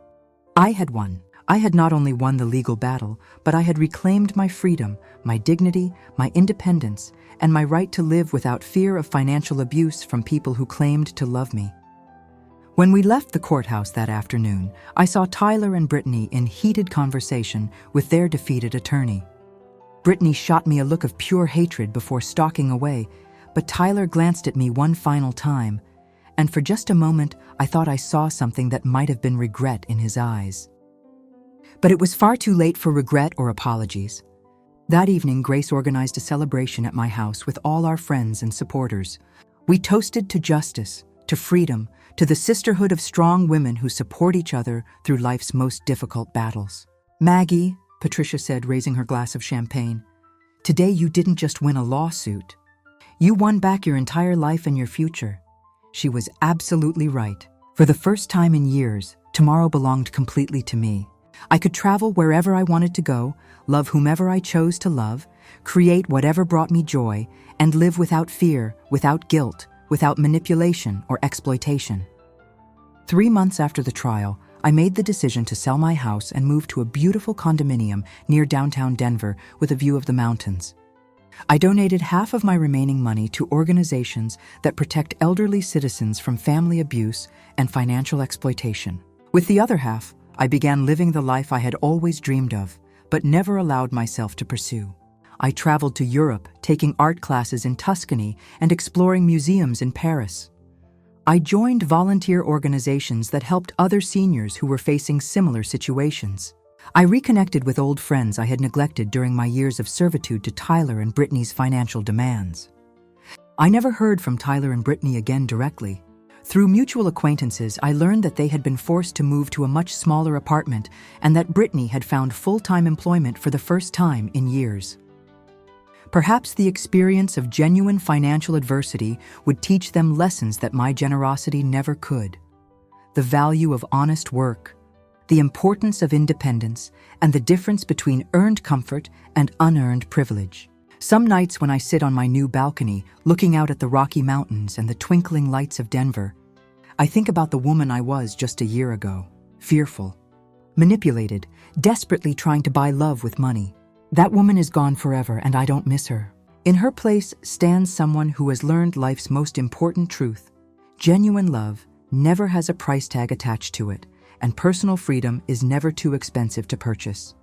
I had won. I had not only won the legal battle, but I had reclaimed my freedom, my dignity, my independence, and my right to live without fear of financial abuse from people who claimed to love me. When we left the courthouse that afternoon, I saw Tyler and Brittany in heated conversation with their defeated attorney. Brittany shot me a look of pure hatred before stalking away, but Tyler glanced at me one final time, and for just a moment I thought I saw something that might have been regret in his eyes. But it was far too late for regret or apologies. That evening, Grace organized a celebration at my house with all our friends and supporters. We toasted to justice, to freedom, to the sisterhood of strong women who support each other through life's most difficult battles. "Maggie," Patricia said, raising her glass of champagne, "today you didn't just win a lawsuit. You won back your entire life and your future." She was absolutely right. For the first time in years, tomorrow belonged completely to me. I could travel wherever I wanted to go, love whomever I chose to love, create whatever brought me joy, and live without fear, without guilt, without manipulation or exploitation. 3 months after the trial, I made the decision to sell my house and move to a beautiful condominium near downtown Denver with a view of the mountains. I donated half of my remaining money to organizations that protect elderly citizens from family abuse and financial exploitation. With the other half, I began living the life I had always dreamed of, but never allowed myself to pursue. I traveled to Europe, taking art classes in Tuscany and exploring museums in Paris. I joined volunteer organizations that helped other seniors who were facing similar situations. I reconnected with old friends I had neglected during my years of servitude to Tyler and Brittany's financial demands. I never heard from Tyler and Brittany again directly. Through mutual acquaintances, I learned that they had been forced to move to a much smaller apartment and that Brittany had found full-time employment for the first time in years. Perhaps the experience of genuine financial adversity would teach them lessons that my generosity never could. The value of honest work, the importance of independence, and the difference between earned comfort and unearned privilege. Some nights when I sit on my new balcony, looking out at the Rocky Mountains and the twinkling lights of Denver, I think about the woman I was just a year ago, fearful, manipulated, desperately trying to buy love with money. That woman is gone forever, and I don't miss her. In her place stands someone who has learned life's most important truth. Genuine love never has a price tag attached to it, and personal freedom is never too expensive to purchase.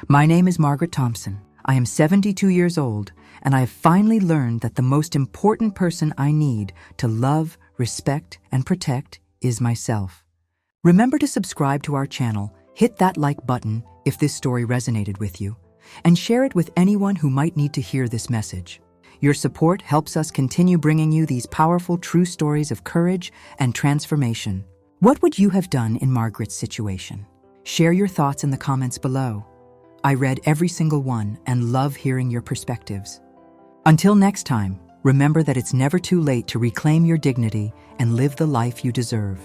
My name is Margaret Thompson. I am 72 years old, and I have finally learned that the most important person I need to love, respect, and protect is myself. Remember to subscribe to our channel, hit that like button if this story resonated with you, and share it with anyone who might need to hear this message. Your support helps us continue bringing you these powerful true stories of courage and transformation. What would you have done in Margaret's situation? Share your thoughts in the comments below. I read every single one and love hearing your perspectives. Until next time, remember that it's never too late to reclaim your dignity and live the life you deserve.